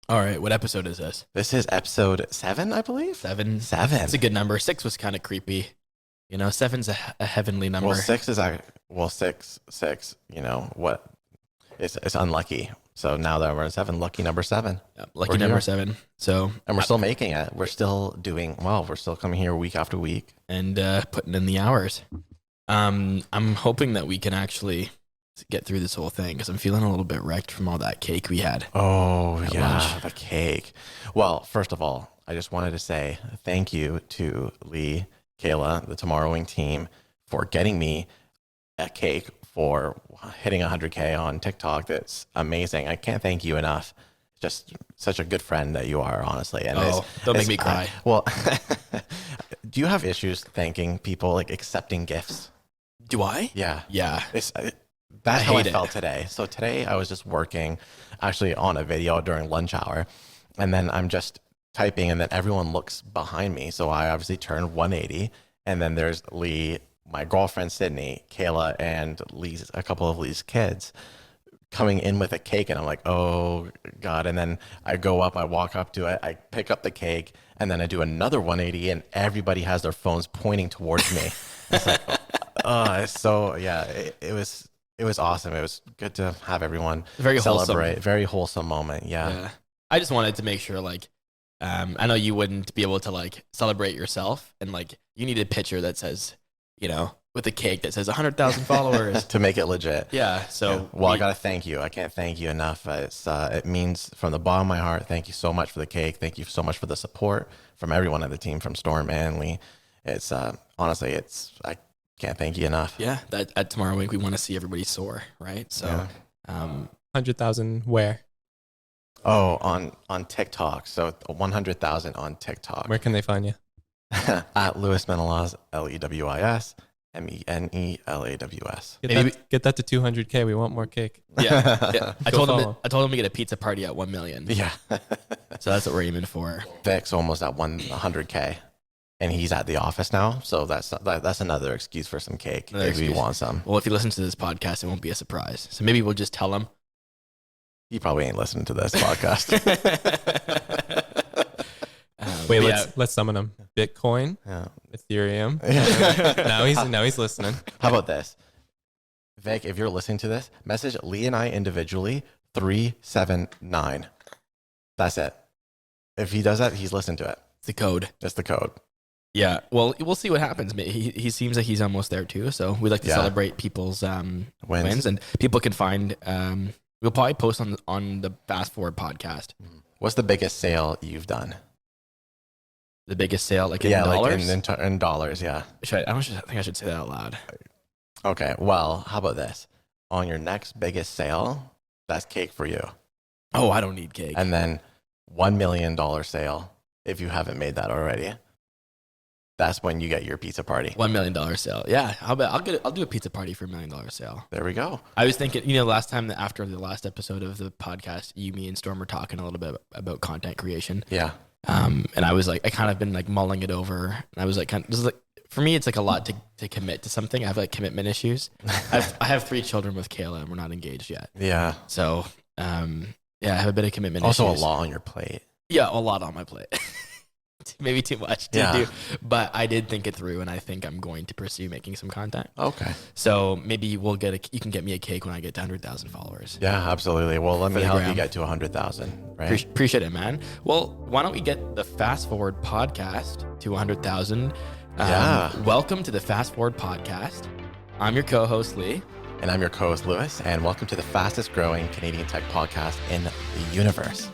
All right, what episode is this? This is episode 7, I believe. 7. Seven. It's a good number. 6 was kind of creepy. You know, seven's a heavenly number. Well, six. You know what? It's unlucky. So now that we're at 7, lucky number 7. Yeah, lucky number 7. So, and we're still making it. We're still doing well. We're still coming here week after week and putting in the hours. I'm hoping that we can actually get through this whole thing because I'm feeling a little bit wrecked from all that cake we had. Oh yeah, lunch. the cake. Well, first of all, I just wanted to say thank you to Lee, Kayla, the Tomorrowing team for getting me a cake for hitting 100K on TikTok. That's amazing. I can't thank you enough. Just such a good friend that you are, honestly. And don't make me cry. Well, do you have issues thanking people, like accepting gifts? Do I? Yeah. Yeah. That's how I felt today. So today I was just working actually on a video during lunch hour, and then I'm just typing, and then everyone looks behind me. So I obviously turned 180, and then there's Lee, my girlfriend Sydney, Kayla, and a couple of Lee's kids coming in with a cake, and I'm like, oh God. And then I go up, I walk up to it, I pick up the cake, and then I do another 180, and everybody has their phones pointing towards me. It's like, so yeah, it was awesome. It was good to have everyone Very celebrate. wholesome. Very wholesome moment. Yeah. I just wanted to make sure, like, I know you wouldn't be able to like celebrate yourself, and like you need a picture that says, you know, with a cake that says 100,000 followers to make it legit. Yeah. So, yeah. Well, I gotta thank you. I can't thank you enough. It means from the bottom of my heart. Thank you so much for the cake. Thank you so much for the support from everyone on the team, from Storm and Lee. It's honestly, I can't thank you enough. Yeah, that at Tomorrow Week we want to see everybody soar, right? So, 100,000 where? Oh, on TikTok. So 100,000 on TikTok. Where can they find you? At Lewis Menelaus, LEWIS MENELAWS. Get that to 200K. We want more cake. Yeah. I told him to get a pizza party at 1 million. Yeah. So that's what we're aiming for. Vic's almost at 100K. And he's at the office now, so that's another excuse for some cake if we want some. Well, if he listens to this podcast, it won't be a surprise. So maybe we'll just tell him. He probably ain't listening to this podcast. Wait, let's summon him. Bitcoin, Ethereum. Now he's listening. How about this, Vic? If you're listening to this, message Lee and I individually 379. That's it. If he does that, he's listening to it. It's the code. Just the code. Yeah, well, we'll see what happens. He seems like he's almost there too. So we like to celebrate people's wins, and people can find. We'll probably post on the Fast Forward podcast. What's the biggest sale you've done? The biggest sale, like in dollars? Like in dollars, yeah. I think I should say that out loud. Okay, well, how about this? On your next biggest sale, that's cake for you. Oh, I don't need cake. And then $1 million sale, if you haven't made that already. That's when you get your pizza party. $1 million sale. Yeah. I'll do a pizza party for $1 million sale. There we go. I was thinking, last time after the last episode of the podcast, me and Storm were talking a little bit about content creation. Yeah. And I was like, I kind of been like mulling it over. And I was like, for me, it's like a lot to commit to something. I have like commitment issues. I have 3 children with Kayla and we're not engaged yet. Yeah. So, I have a bit of commitment also issues. Also a lot on your plate. Yeah. A lot on my plate. Maybe too much to do, but I did think it through, and I think I'm going to pursue making some content. Okay. So maybe you can get me a cake when I get to 100,000 followers. Yeah, absolutely. Well, let me help you get to 100,000. Right? Appreciate it, man. Well, why don't we get the Fast Forward podcast to 100,000? Welcome to the Fast Forward podcast. I'm your co-host Lee, and I'm your co-host Lewis, and welcome to the fastest growing Canadian tech podcast in the universe.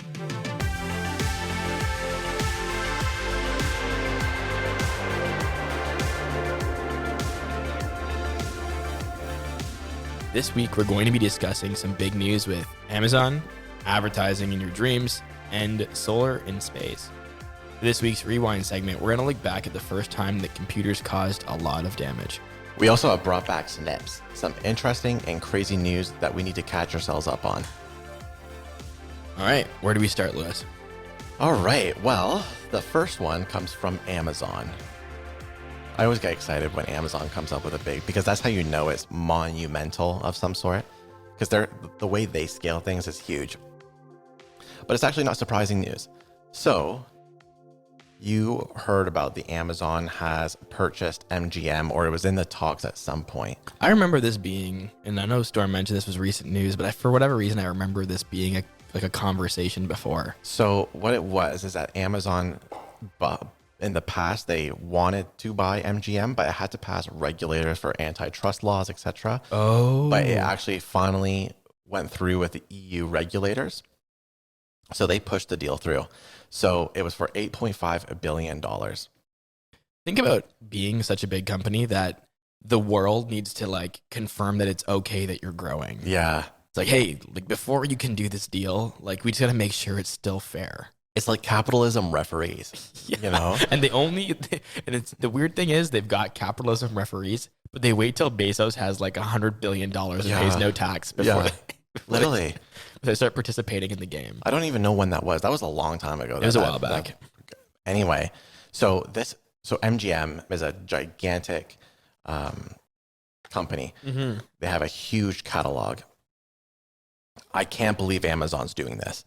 This week, we're going to be discussing some big news with Amazon, advertising in your dreams, and solar in space. For this week's Rewind segment, we're going to look back at the first time that computers caused a lot of damage. We also have brought back snips, some interesting and crazy news that we need to catch ourselves up on. All right, where do we start, Lewis? All right, well, the first one comes from Amazon. I always get excited when Amazon comes up with a big, because that's how you know it's monumental of some sort, because the way they scale things is huge. but it's actually not surprising news. So you heard about the Amazon has purchased MGM, or it was in the talks at some point. I remember this being, and I know Storm mentioned this was recent news, but for whatever reason, I remember this being a conversation before. So what it was is that Amazon, in the past, they wanted to buy MGM, but it had to pass regulators for antitrust laws, etc. Oh. But it actually finally went through with the EU regulators. So they pushed the deal through. So it was for $8.5 billion. Think about being such a big company that the world needs to like confirm that it's okay that you're growing. Yeah. It's like, hey, like before you can do this deal, like we just gotta make sure it's still fair. It's like capitalism referees, you know? And the weird thing is they've got capitalism referees, but they wait till Bezos has like $100 billion and pays no tax before literally they start participating in the game. I don't even know when that was. That was a long time ago. It was a while back. Anyway, so MGM is a gigantic company. Mm-hmm. They have a huge catalog. I can't believe Amazon's doing this.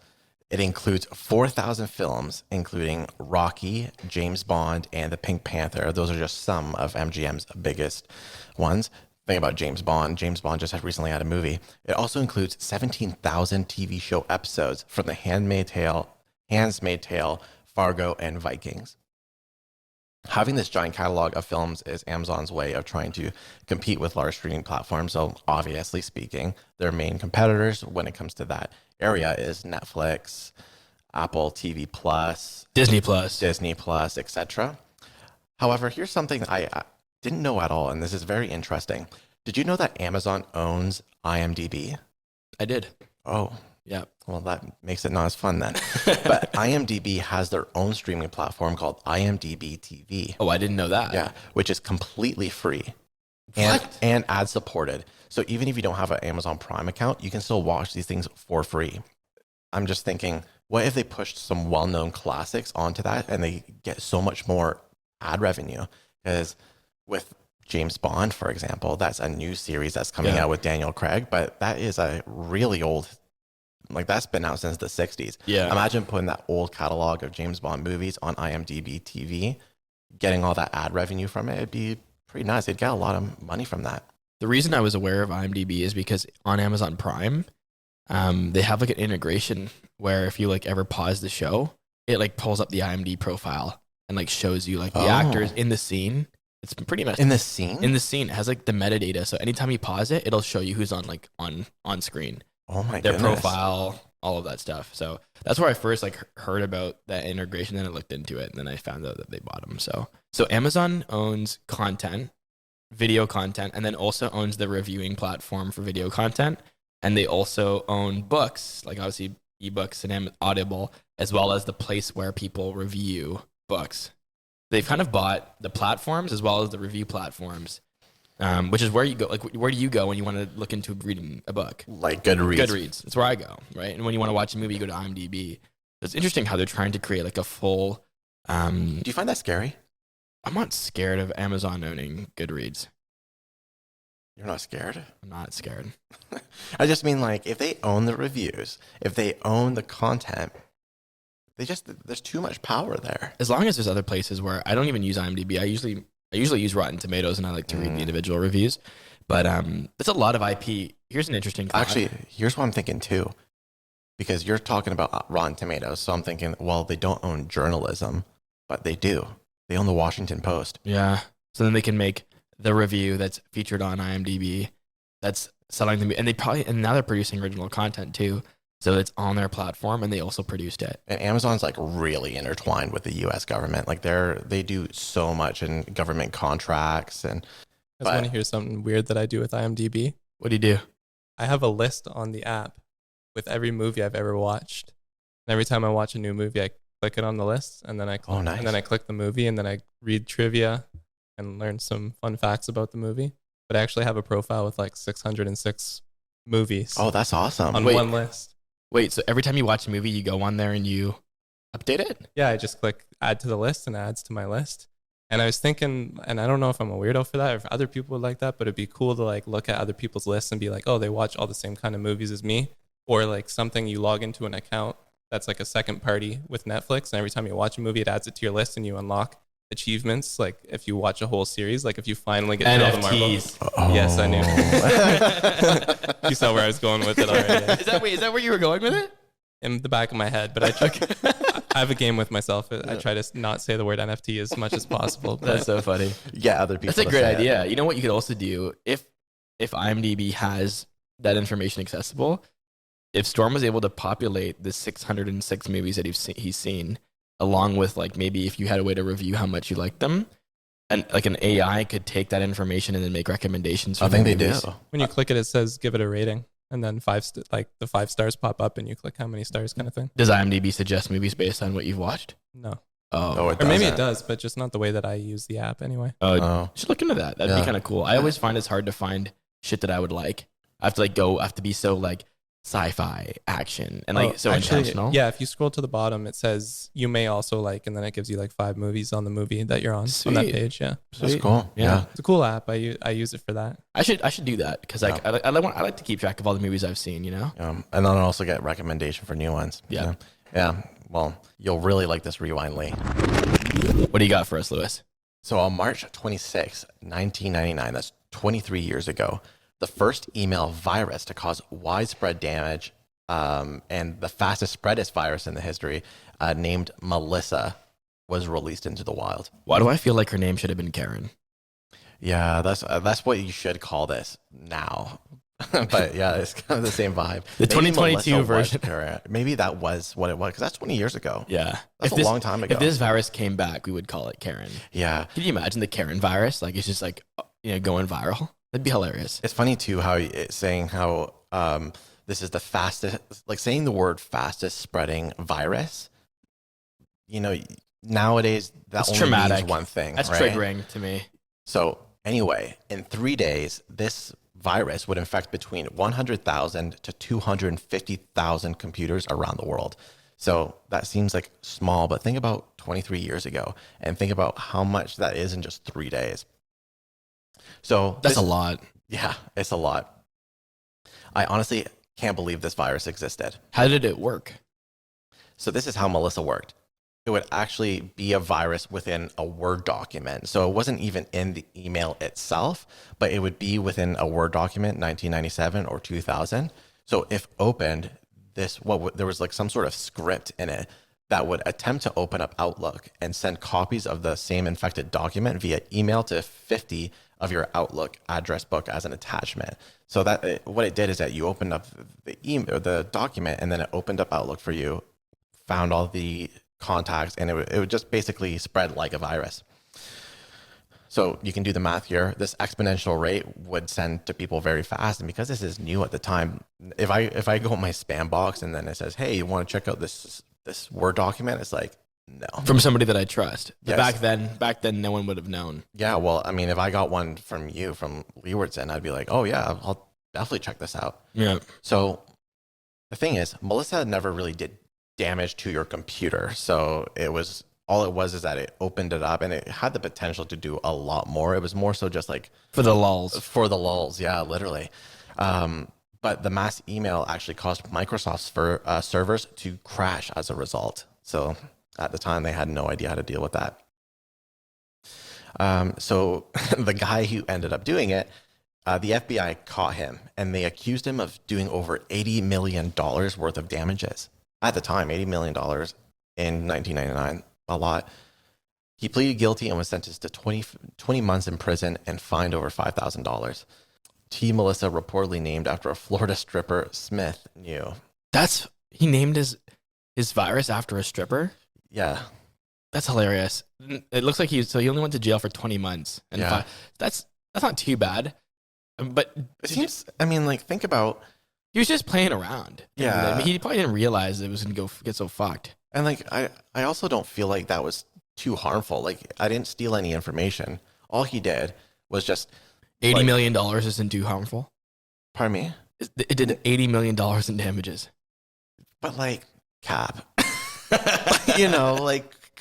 It includes 4,000 films, including Rocky, James Bond, and The Pink Panther. Those are just some of MGM's biggest ones. Think about James Bond. James Bond just recently had a movie. It also includes 17,000 TV show episodes from The Handmaid's Tale, Fargo, and Vikings. Having this giant catalog of films is Amazon's way of trying to compete with large streaming platforms. So obviously speaking, their main competitors when it comes to that area is Netflix, Apple TV Plus, Disney Plus, etc. However, here's something I didn't know at all, and this is very interesting. Did you know that Amazon owns IMDb? I did. Oh, yeah. Well, that makes it not as fun then. But IMDb has their own streaming platform called Imdb TV. Oh, I didn't know that. Yeah, which is completely free and ad supported. So even if you don't have an Amazon Prime account, you can still watch these things for free. I'm just thinking, what if they pushed some well-known classics onto that and they get so much more ad revenue? Because with James Bond, for example, that's a new series that's coming out with Daniel Craig, but that is a really old, like that's been out since the 60s. Yeah. Imagine putting that old catalog of James Bond movies on IMDb TV, getting all that ad revenue from it. It'd be pretty nice. They'd get a lot of money from that. The reason I was aware of IMDb is because on Amazon Prime, they have like an integration where if you like ever pause the show, it like pulls up the IMDb profile and like shows you like the actors in the scene. It's pretty much in the scene. It has like the metadata. So anytime you pause it, it'll show you who's on screen. Oh my Their goodness. profile, all of that stuff. So that's where I first like heard about that integration. Then I looked into it, and then I found out that they bought them. So Amazon owns content, video content, and then also owns the reviewing platform for video content. And they also own books, like obviously ebooks and Audible, as well as the place where people review books. They've kind of bought the platforms as well as the review platforms, which is where you go. Like, where do you go when you want to look into reading a book? Like Goodreads. Goodreads. That's where I go, right? And when you want to watch a movie, you go to IMDb. It's interesting how they're trying to create like a full. Do you find that scary? I'm not scared of Amazon owning Goodreads. You're not scared? I'm not scared. I just mean like if they own the reviews, if they own the content, there's too much power there. As long as there's other places where I don't even use IMDb. I usually use Rotten Tomatoes, and I like to read the individual reviews. But it's a lot of IP. Here's an interesting thought. Actually, here's what I'm thinking too, because you're talking about Rotten Tomatoes. So I'm thinking, well, they don't own journalism, but they do. They own the Washington Post. Yeah. So then they can make the review that's featured on IMDb. That's selling them, and now they're producing original content too. So it's on their platform, and they also produced it. And Amazon's like really intertwined with the U.S. government. Like they do so much in government contracts. And I just want to hear something weird that I do with IMDb. What do you do? I have a list on the app with every movie I've ever watched. And every time I watch a new movie, I click it on the list, and then I click, nice. And then I click the movie, and then I read trivia and learn some fun facts about the movie. But I actually have a profile with like 606 movies. Oh, that's awesome. On one list. Wait, so every time you watch a movie, you go on there and you update it? Yeah, I just click add to the list, and it adds to my list. And I was thinking, and I don't know if I'm a weirdo for that or if other people would like that, but it'd be cool to like look at other people's lists and be like, oh, they watch all the same kind of movies as me. Or like something you log into an account that's like a second party with Netflix. And every time you watch a movie, it adds it to your list and you unlock achievements. Like if you watch a whole series, like if you finally get through all the Marvels. Oh. Yes, I knew. You saw where I was going with it already. Is that where you were going with it? In the back of my head, but I have a game with myself. I try to not say the word NFT as much as possible. That's so funny. Yeah, other people. That's a great idea. You know what you could also do if IMDb has that information accessible. If Storm was able to populate the 606 movies that he's seen, along with like maybe if you had a way to review how much you liked them, and like an AI could take that information and then make recommendations. I think they do. When you click it, it says give it a rating. And then the 5 stars pop up and you click how many stars kind of thing. Does IMDb suggest movies based on what you've watched? No. Oh, or maybe it does, but just not the way that I use the app anyway. You should look into that. That'd be kind of cool. I always find it's hard to find shit that I would like. I have to be so like sci-fi action and like so intentional. Yeah, if you scroll to the bottom, it says you may also like, and then it gives you like 5 movies on the movie that you're on that page. Yeah, that's cool. Yeah, it's a cool app. I use it for that. I should do that because like I like to keep track of all the movies I've seen. You know, and then I'll also get recommendation for new ones. Yeah, yeah. Well, you'll really like this rewind, Lee. What do you got for us, Lewis? So on March 26, 1999, that's 23 years ago, the first email virus to cause widespread damage and the fastest spreadest virus in the history, named Melissa, was released into the wild. Why do I feel like her name should have been Karen? Yeah, that's what you should call this now. But yeah, it's kind of the same vibe. The 2022 version. Maybe that was what it was, because that's 20 years ago. Yeah. That's a long time ago. If this virus came back, we would call it Karen. Yeah. Can you imagine the Karen virus? Like it's just like, going viral. That'd be hilarious. It's funny too how it's saying how this is the fastest, like saying the word fastest spreading virus. Nowadays that only traumatic. means one thing. That's right? triggering to me. So anyway, in 3 days, this virus would infect between 100,000 to 250,000 computers around the world. So that seems like small, but think about 23 years ago and think about how much that is in just 3 days. So that's a lot. Yeah, it's a lot. I honestly can't believe this virus existed. How did it work? So this is how Melissa worked. It would actually be a virus within a Word document. So it wasn't even in the email itself, but it would be within a Word document, 1997 or 2000. So if opened, there was like some sort of script in it that would attempt to open up Outlook and send copies of the same infected document via email to 50 of your Outlook address book as an attachment. So what it did is that you opened up the email, the document, and then it opened up Outlook for you, found all the contacts, and it would just basically spread like a virus. So you can do the math here. This exponential rate would send to people very fast, and because this is new at the time, if I go in my spam box and then it says, "Hey, you want to check out this Word document?" It's like, no. From somebody that I trust. Yes. Back then, no one would have known. Yeah, well, I mean, if I got one from you, from Leewardson, I'd be like, oh yeah, I'll definitely check this out. Yeah. So the thing is, Melissa never really did damage to your computer. So all it was is that it opened it up and it had the potential to do a lot more. It was more so just like for the lulz. For the lulz, yeah, literally. But the mass email actually caused Microsoft's servers to crash as a result. So at the time, they had no idea how to deal with that. So the guy who ended up doing it, the FBI caught him and they accused him of doing over $80 million worth of damages. At the time, $80 million in 1999, a lot. He pleaded guilty and was sentenced to 20 months in prison and fined over $5,000. T. Melissa reportedly named after a Florida stripper Smith knew. He named his virus after a stripper? Yeah. That's hilarious. It looks like he only went to jail for 20 months. And yeah. That's not too bad. But it seems, think about... He was just playing around. Yeah. He probably didn't realize it was going to get so fucked. And I also don't feel like that was too harmful. Like, I didn't steal any information. All he did was just... $80 million isn't too harmful. Pardon me? It did $80 million in damages. But Cap.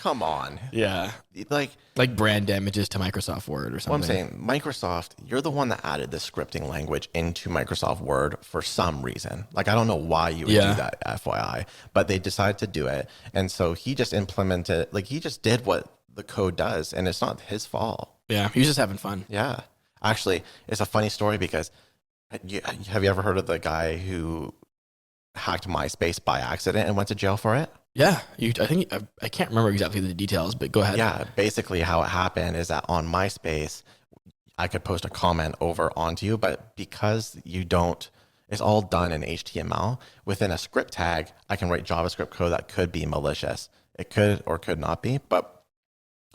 come on. Yeah. Like brand damages to Microsoft Word or something. Well, I'm saying, Microsoft, you're the one that added the scripting language into Microsoft Word for some reason. Like, I don't know why you would do that, FYI, but they decided to do it. And so he just implemented, like, he just did what the code does, and it's not his fault. Yeah, he was just having fun. Yeah. Actually, it's a funny story because have you ever heard of the guy who hacked MySpace by accident and went to jail for it? Yeah, I can't remember exactly the details, but go ahead. Yeah, basically how it happened is that on MySpace, I could post a comment over onto you, but because it's all done in HTML, within a script tag, I can write JavaScript code that could be malicious. It could or could not be, but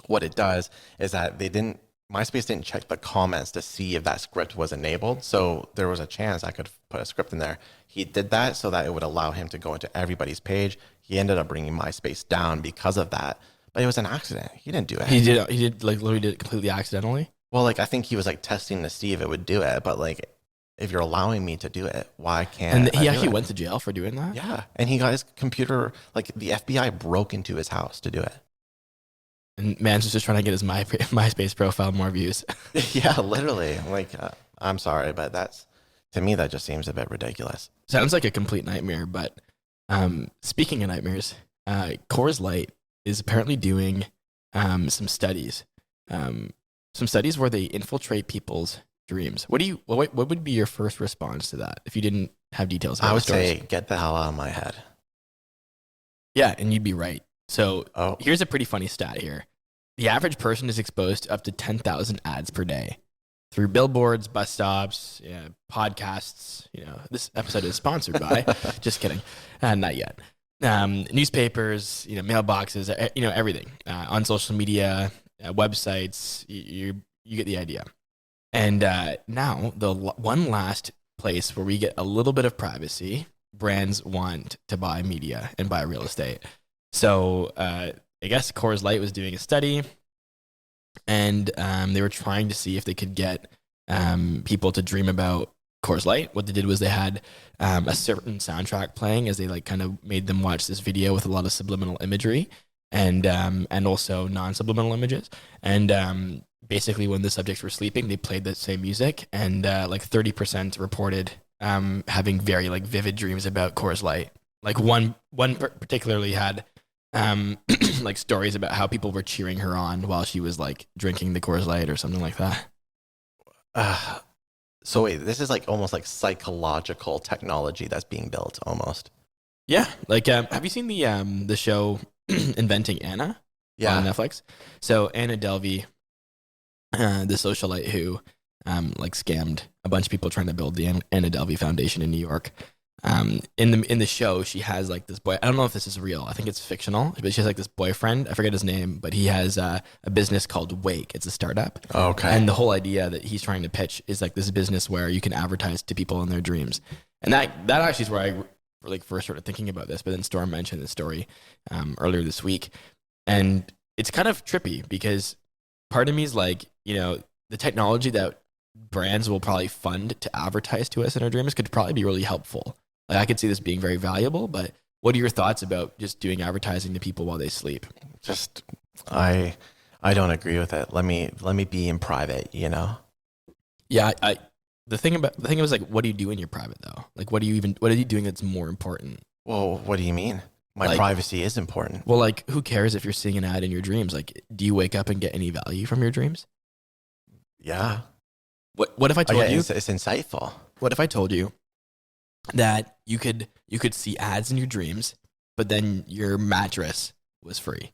what it does is that MySpace didn't check the comments to see if that script was enabled. So there was a chance I could put a script in there. He did that so that it would allow him to go into everybody's page. He ended up bringing MySpace down because of that, but it was an accident. He didn't do it. He did like literally did it completely accidentally. Well, like I think he was like testing to see if it would do it, but like if you're allowing me to do it, why can't And he actually went to jail for doing that? Yeah. And he got his computer, like the FBI broke into his house to do it. And Mans was just trying to get his MySpace profile more views. Yeah, literally. Like, I'm sorry, but to me, that just seems a bit ridiculous. Sounds like a complete nightmare, but speaking of nightmares, Coors Light is apparently doing some studies. Some studies where they infiltrate people's dreams. What would be your first response to that if you didn't have details? I would say, get the hell out of my head. Yeah, and you'd be right. So here's a pretty funny stat here. The average person is exposed to up to 10,000 ads per day through billboards, bus stops, podcasts. This episode is sponsored by, just kidding. Not yet. Newspapers, mailboxes, everything. On social media, websites, you get the idea. And now the one last place where we get a little bit of privacy, brands want to buy media and buy real estate. So I guess Coors Light was doing a study, and they were trying to see if they could get people to dream about Coors Light. What they did was they had a certain soundtrack playing as they like kind of made them watch this video with a lot of subliminal imagery and also non-subliminal images. And basically, when the subjects were sleeping, they played the same music, and like 30% reported having very like vivid dreams about Coors Light. Like one particularly had like stories about how people were cheering her on while she was like drinking the Coors Light or something like that. So wait, this is like almost like psychological technology that's being built almost. Yeah. Like, have you seen the show Inventing Anna? Yeah. On Netflix. So Anna Delvey, the socialite who like scammed a bunch of people trying to build the Anna Delvey Foundation in New York. In the show, she has like this boy. I don't know if this is real. I think it's fictional, but she has like this boyfriend. I forget his name, but he has a business called Wake. It's a startup. Okay. And the whole idea that he's trying to pitch is like this business where you can advertise to people in their dreams. And that actually is where I like first started thinking about this. But then Storm mentioned the story earlier this week, and it's kind of trippy because part of me is like, the technology that brands will probably fund to advertise to us in our dreams could probably be really helpful. Like I could see this being very valuable, but what are your thoughts about just doing advertising to people while they sleep? Just I don't agree with it. Let me be in private, Yeah, the thing was like, what do you do in your private though? Like, what are you doing that's more important? Well, what do you mean? My privacy is important. Well, like, who cares if you're seeing an ad in your dreams? Like, do you wake up and get any value from your dreams? Yeah. What if I told you? It's insightful. What if I told you that you could see ads in your dreams, but then your mattress was free?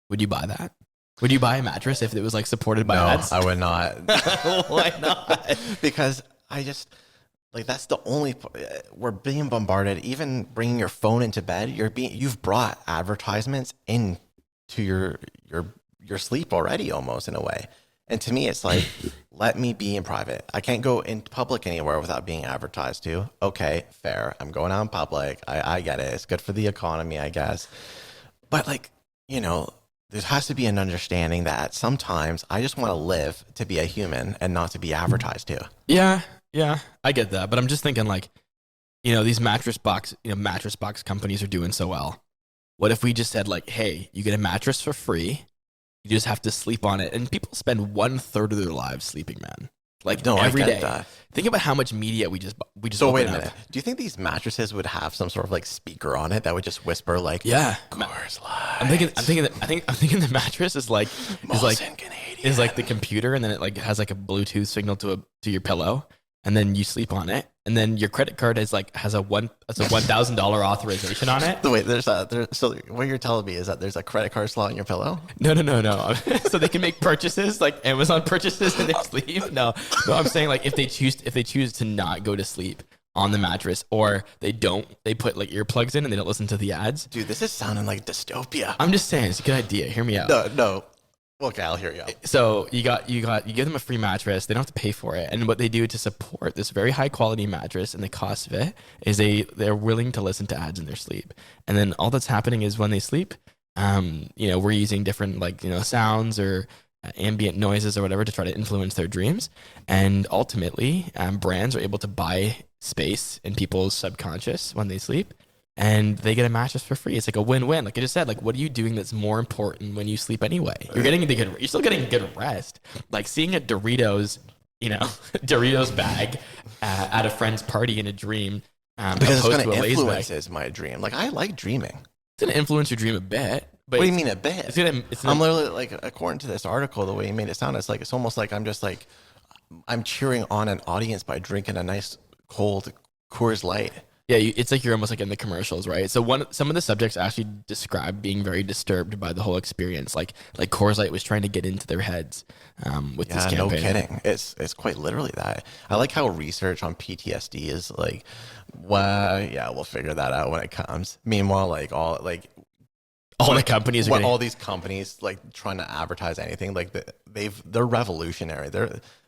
Would you buy that? Would you buy a mattress if it was like supported by ads? No, I would not. Why not? Because I just like that's the only we're being bombarded. Even bringing your phone into bed, you've brought advertisements into your sleep already, almost in a way. And to me, it's like, let me be in private. I can't go in public anywhere without being advertised to. Okay, fair. I'm going out in public. I get it. It's good for the economy, I guess. But like, there has to be an understanding that sometimes I just want to live to be a human and not to be advertised to. Yeah, I get that. But I'm just thinking like, these mattress box companies are doing so well. What if we just said like, hey, you get a mattress for free. You just have to sleep on it. And people spend 1/3 of their lives sleeping, man. Like No, every I get day. that. Think about how much media we just So wait a open minute. up. Do you think these mattresses would have some sort of like speaker on it that would just whisper like, Yeah. Coors Light? I'm thinking the mattress is like the computer, and then it like has like a Bluetooth signal to your pillow, and then you sleep on it, and then your credit card has a $1,000 authorization on it. So wait, so what you're telling me is that there's a credit card slot in your pillow? No. So they can make purchases like Amazon purchases in their sleep. No, I'm saying like if they choose to not go to sleep on the mattress, or they put like earplugs in and they don't listen to the ads. Dude, this is sounding like dystopia. I'm just saying it's a good idea. Hear me out. No. Okay, I'll hear you out. So you give them a free mattress. They don't have to pay for it. And what they do to support this very high quality mattress and the cost of it is they're willing to listen to ads in their sleep. And then all that's happening is when they sleep, we're using different sounds or ambient noises or whatever to try to influence their dreams. And ultimately, brands are able to buy space in people's subconscious when they sleep. And they get a mattress for free. It's like a win-win. Like I just said, like what are you doing that's more important when you sleep anyway? You're still getting good rest. Like seeing a Doritos bag at a friend's party in a dream. Because it's going to influence my dream. Like I like dreaming. It's going to influence your dream a bit. But what do you mean a bit? I'm literally like, according to this article, the way you made it sound, it's almost like I'm cheering on an audience by drinking a nice cold Coors Light. Yeah, it's like you're almost like in the commercials, right? So some of the subjects actually describe being very disturbed by the whole experience. Like Coors Light was trying to get into their heads with this campaign. No kidding. It's quite literally that. I like how research on PTSD is like, well, yeah, we'll figure that out when it comes. Meanwhile, all the companies all these companies like trying to advertise anything, like they're revolutionary.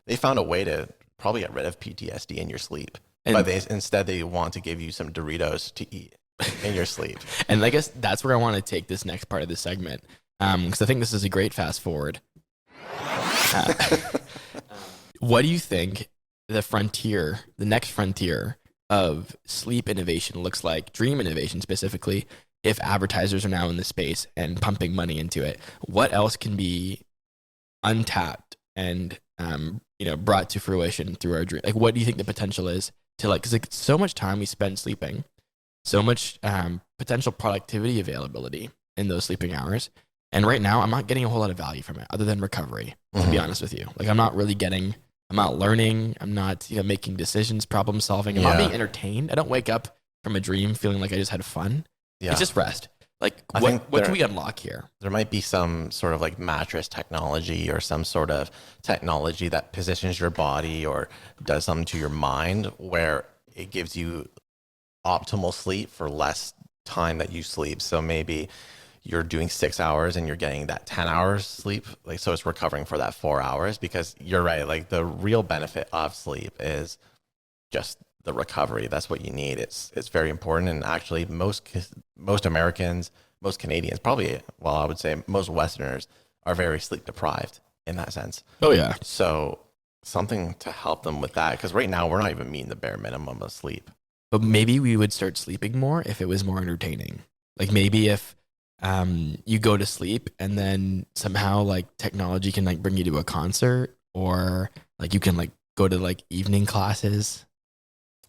They found a way to probably get rid of PTSD in your sleep. But instead they want to give you some Doritos to eat in your sleep. And I guess that's where I want to take this next part of this segment, because I think this is a great fast forward. What do you think the next frontier of sleep innovation looks like, dream innovation specifically, if advertisers are now in the space and pumping money into it? What else can be untapped and brought to fruition through our dream? Like, what do you think the potential is to because so much time we spend sleeping, so much potential productivity availability in those sleeping hours. And right now I'm not getting a whole lot of value from it other than recovery, to be honest with you. Like I'm not learning. I'm not making decisions, problem solving. I'm not being entertained. I don't wake up from a dream feeling like I just had fun. Yeah. It's just rest. Like what can we unlock here? There might be some sort of like mattress technology or some sort of technology that positions your body or does something to your mind where it gives you optimal sleep for less time that you sleep. So maybe you're doing 6 hours and you're getting that 10 hours sleep. So it's recovering for that 4 hours, because you're right. Like the real benefit of sleep is just the recovery. That's what you need. It's very important. And actually most Americans, most Canadians, I would say most Westerners are very sleep deprived in that sense. Oh yeah. So something to help them with that. Because right now we're not even meeting the bare minimum of sleep. But maybe we would start sleeping more if it was more entertaining. Like maybe if you go to sleep and then somehow like technology can like bring you to a concert, or like you can like go to like evening classes.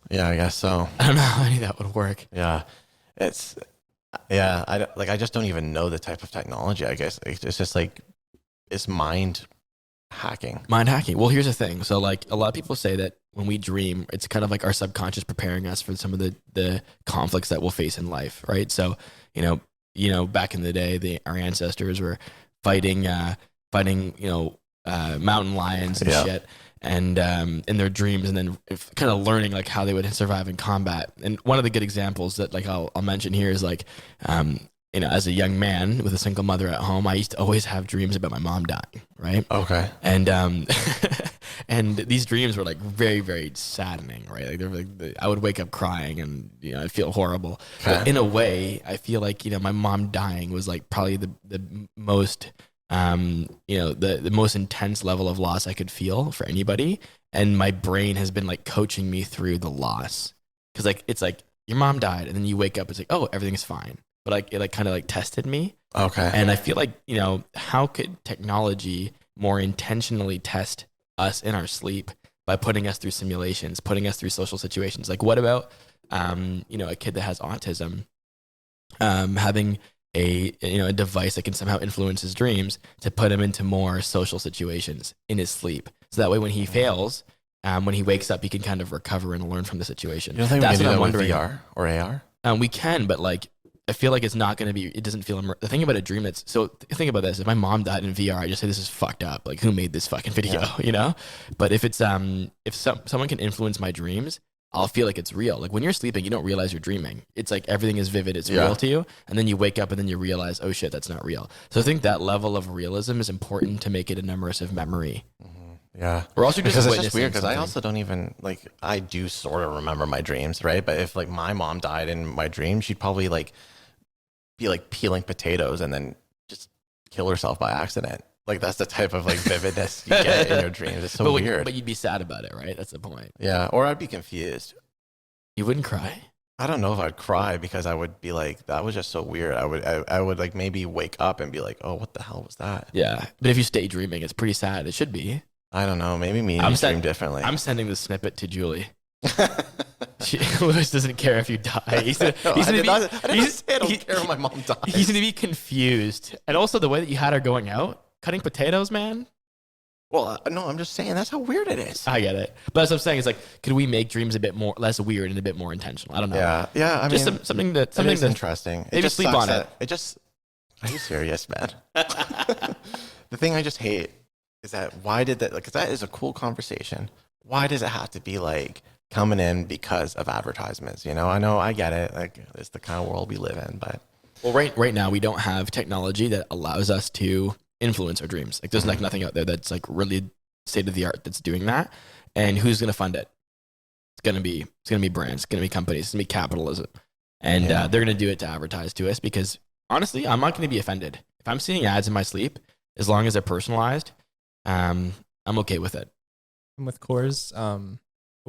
Yeah, I guess so. I don't know how any of that would work. Yeah, I just don't even know the type of technology. I guess it's just like it's mind hacking. Mind hacking. Well, here's the thing. So like a lot of people say that when we dream, it's kind of like our subconscious preparing us for some of the conflicts that we'll face in life, right? So back in the day, our ancestors were fighting mountain lions and shit. And in their dreams, and then kind of learning like how they would survive in combat. And one of the good examples that like I'll mention here is like, as a young man with a single mother at home, I used to always have dreams about my mom dying, right? Okay. And and these dreams were like very, very saddening, right? Like they're like I would wake up crying, and I'd feel horrible. Okay. But in a way, I feel like my mom dying was like probably the most the most intense level of loss I could feel for anybody. And my brain has been like coaching me through the loss. Cause like, it's like your mom died and then you wake up, it's like, oh, everything's fine. but like it like kind of like tested me. Okay. And I feel like, how could technology more intentionally test us in our sleep by putting us through simulations, putting us through social situations? Like what about, a kid that has autism, having a device that can somehow influence his dreams to put him into more social situations in his sleep. So that way when he fails, when he wakes up, he can kind of recover and learn from the situation. You don't think That's we can what do I'm that wondering. with VR or AR? We can, but like, I feel like it's not going to be, it doesn't feel, the thing about a dream think about this. If my mom died in VR, I just say this is fucked up. Like who made this fucking video, But if it's, if someone can influence my dreams, I'll feel like it's real. Like when you're sleeping, you don't realize you're dreaming. It's like everything is vivid. It's real to you. And then you wake up and then you realize, oh shit, that's not real. So I think that level of realism is important to make it an immersive memory. Yeah. We're also just because it's witnessing just weird because I something. also don't even like I do sort of remember my dreams, right? But if like my mom died in my dream, she'd probably like be like peeling potatoes and then just kill herself by accident. Like that's the type of like vividness you get in your dreams. It's so weird. But you'd be sad about it, right? That's the point. Yeah. Or I'd be confused. You wouldn't cry? I don't know if I'd cry because I would be like, that was just so weird. I would like maybe wake up and be like, oh, what the hell was that? Yeah. But if you stay dreaming, it's pretty sad. It should be. I don't know. Maybe me and you dream differently. I'm sending the snippet to Julie. Lewis doesn't care if you die. I didn't say I don't care if my mom dies. He's going to be confused. And also the way that you had her going out, cutting potatoes, man. Well, no, I'm just saying that's how weird it is. I get it. But as I'm saying, it's like, could we make dreams a bit more less weird and a bit more intentional? I don't know. Yeah. I mean, something that's interesting. Maybe sleep on it. Are you serious, man? The thing I just hate is that why did that? Because that is a cool conversation. Why does it have to be like coming in because of advertisements? I know, I get it. Like it's the kind of world we live in, but well, right now we don't have technology that allows us to influence our dreams. Like there's like nothing out there that's like really state of the art that's doing that. And who's going to fund it? It's going to be brands, it's going to be companies, it's going to be capitalism. And they're going to do it to advertise to us because honestly, I'm not going to be offended. If I'm seeing ads in my sleep, as long as they're personalized, I'm okay with it. And with Coors, it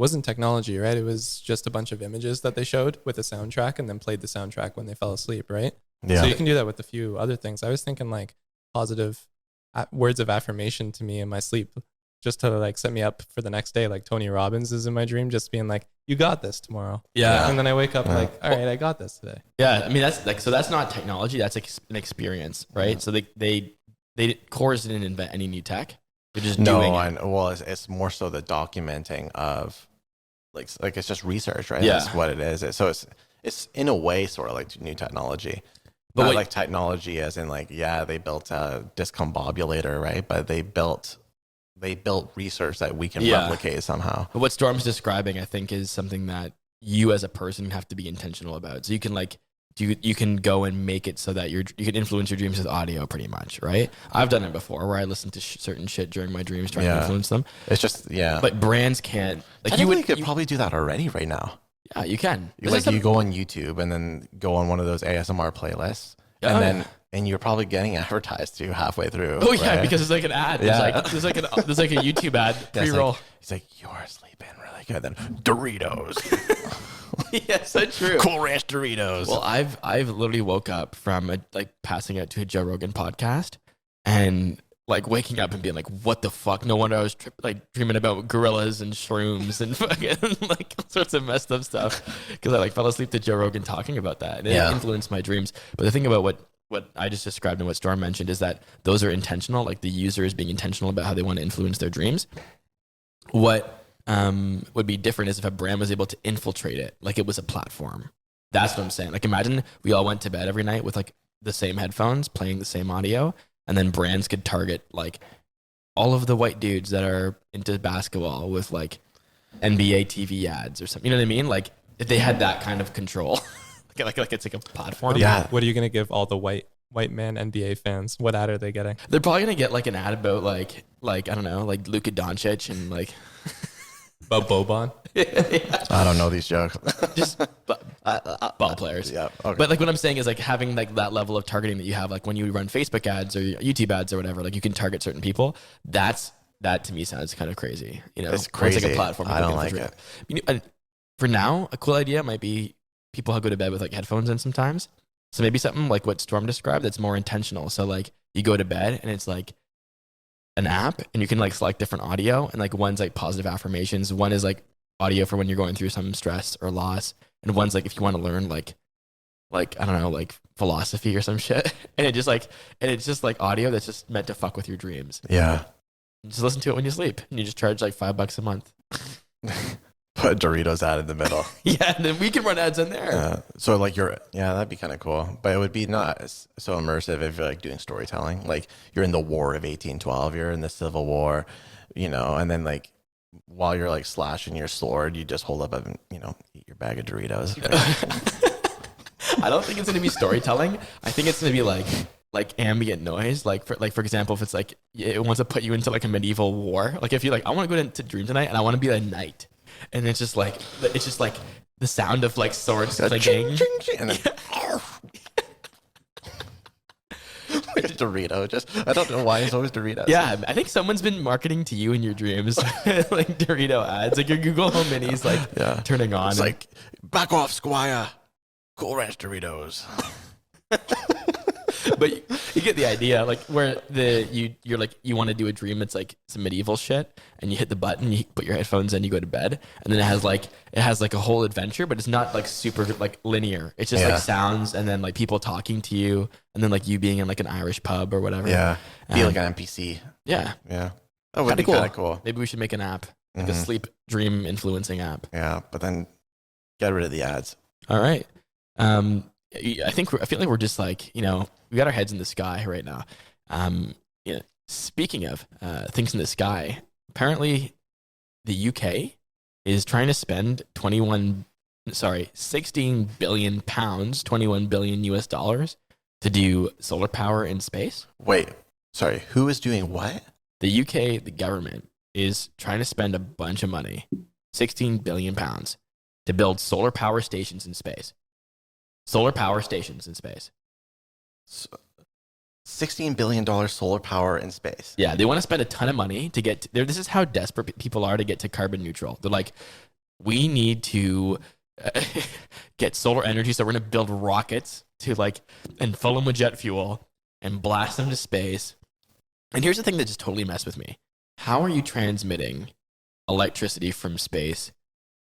wasn't technology, right? It was just a bunch of images that they showed with a soundtrack and then played the soundtrack when they fell asleep, right? Yeah. So you can do that with a few other things. I was thinking like positive words of affirmation to me in my sleep, just to like set me up for the next day. Like Tony Robbins is in my dream, just being like, "You got this tomorrow." Yeah. And then I wake up like, "All right, I got this today." Yeah, I mean that's like so that's not technology. That's an experience, right? Yeah. So they Coors didn't invent any new tech. They're just doing it. Well, it's more so the documenting of like it's just research, right? Yeah. That's what it is. So it's in a way sort of like new technology. But not like technology as in like, they built a discombobulator, right? But they built research that we can replicate somehow. But what Storm's describing, I think, is something that you as a person have to be intentional about. So you can like you can go and make it so that you can influence your dreams with audio pretty much, right? I've done it before where I listen to certain shit during my dreams trying to influence them. It's just, But brands can't. Like you could probably do that already right now. Yeah, you can. You go on YouTube and then go on one of those ASMR playlists, and you're probably getting advertised to halfway through. Oh yeah, right? because it's like an ad. There's like a YouTube ad pre-roll. He's like, you're sleeping really good. Then Doritos. Yeah, so true. Cool Ranch Doritos. Well, I've literally woke up from passing out to a Joe Rogan podcast and like waking up and being like, what the fuck? No wonder I was dreaming about gorillas and shrooms and fucking like all sorts of messed up stuff because I fell asleep to Joe Rogan talking about that and it influenced my dreams. But the thing about what I just described and what Storm mentioned is that those are intentional. Like the user is being intentional about how they want to influence their dreams. What would be different is if a brand was able to infiltrate it like it was a platform. That's what I'm saying. Like imagine we all went to bed every night with like the same headphones playing the same audio. And then brands could target like all of the white dudes that are into basketball with like NBA TV ads or something. You know what I mean? Like if they had that kind of control, like it's like a platform. What are you gonna give all the white man NBA fans? What ad are they getting? They're probably gonna get like an ad about like I don't know, like Luka Doncic and like about Boban. I don't know these jokes. Just ball players. Yeah. Okay. But like what I'm saying is like having like that level of targeting that you have like when you run Facebook ads or YouTube ads or whatever, like you can target certain people. That to me sounds kind of crazy. It's crazy. It's like a platform. I don't like it. For now, a cool idea might be people go to bed with like headphones in sometimes So maybe something like what Storm described that's more intentional. So like you go to bed and it's like an app and you can like select different audio, and like one's like positive affirmations, one is like audio for when you're going through some stress or loss, and one's like if you want to learn like I don't know, like philosophy or some shit. And it's just like audio that's just meant to fuck with your dreams. Yeah. Just listen to it when you sleep, and you just charge like $5 a month. Put a Doritos ad in the middle. Yeah, and then we can run ads in there. So like that'd be kind of cool, but it would be not so immersive if you're like doing storytelling. Like you're in the War of 1812, you're in the Civil War, and then like while you're like slashing your sword, you just hold up and eat your bag of Doritos. I don't think it's gonna be storytelling. I think it's gonna be like ambient noise. Like for example, if it's like it wants to put you into like a medieval war. Like if you're like, I want to go into dream tonight and I want to be a knight. And it's just like the sound of like swords clicking. Ching, ching, ching, and then like a Dorito. I don't know why it's always Doritos. Yeah, I think someone's been marketing to you in your dreams, like Dorito ads. Like your Google Home Mini's like turning on. It's like, back off, Squire. Cool Ranch Doritos. But you get the idea, like where you're like you want to do a dream. It's like some medieval shit, and you hit the button, you put your headphones in, you go to bed, and then it has like a whole adventure, but it's not like super like linear. It's just like sounds, and then like people talking to you, and then like you being in like an Irish pub or whatever. Yeah, be like an NPC. Yeah, yeah. That would be kind of cool. Maybe we should make an app, like a sleep dream influencing app. Yeah, but then get rid of the ads. All right. I feel like we're just like, we got our heads in the sky right now. Speaking of things in the sky, apparently the UK is trying to spend 16 billion pounds, 21 billion US dollars to do solar power in space. Wait, sorry, who is doing what? The UK, the government, is trying to spend a bunch of money, 16 billion pounds, to build solar power stations in space. Solar power stations in space. $16 billion solar power in space. Yeah, they want to spend a ton of money to get there. This is how desperate people are to get to carbon neutral. They're like, we need to get solar energy, so we're going to build rockets and fill them with jet fuel and blast them to space. And here's the thing that just totally messed with me. How are you transmitting electricity from space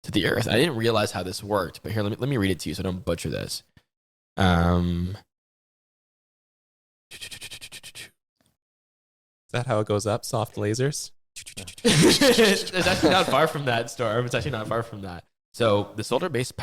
to the Earth? I didn't realize how this worked, but here, let me read it to you so I don't butcher this. Is that how it goes up? Soft lasers? It's actually not far from that, Storm. It's actually not far from that. So the solar-based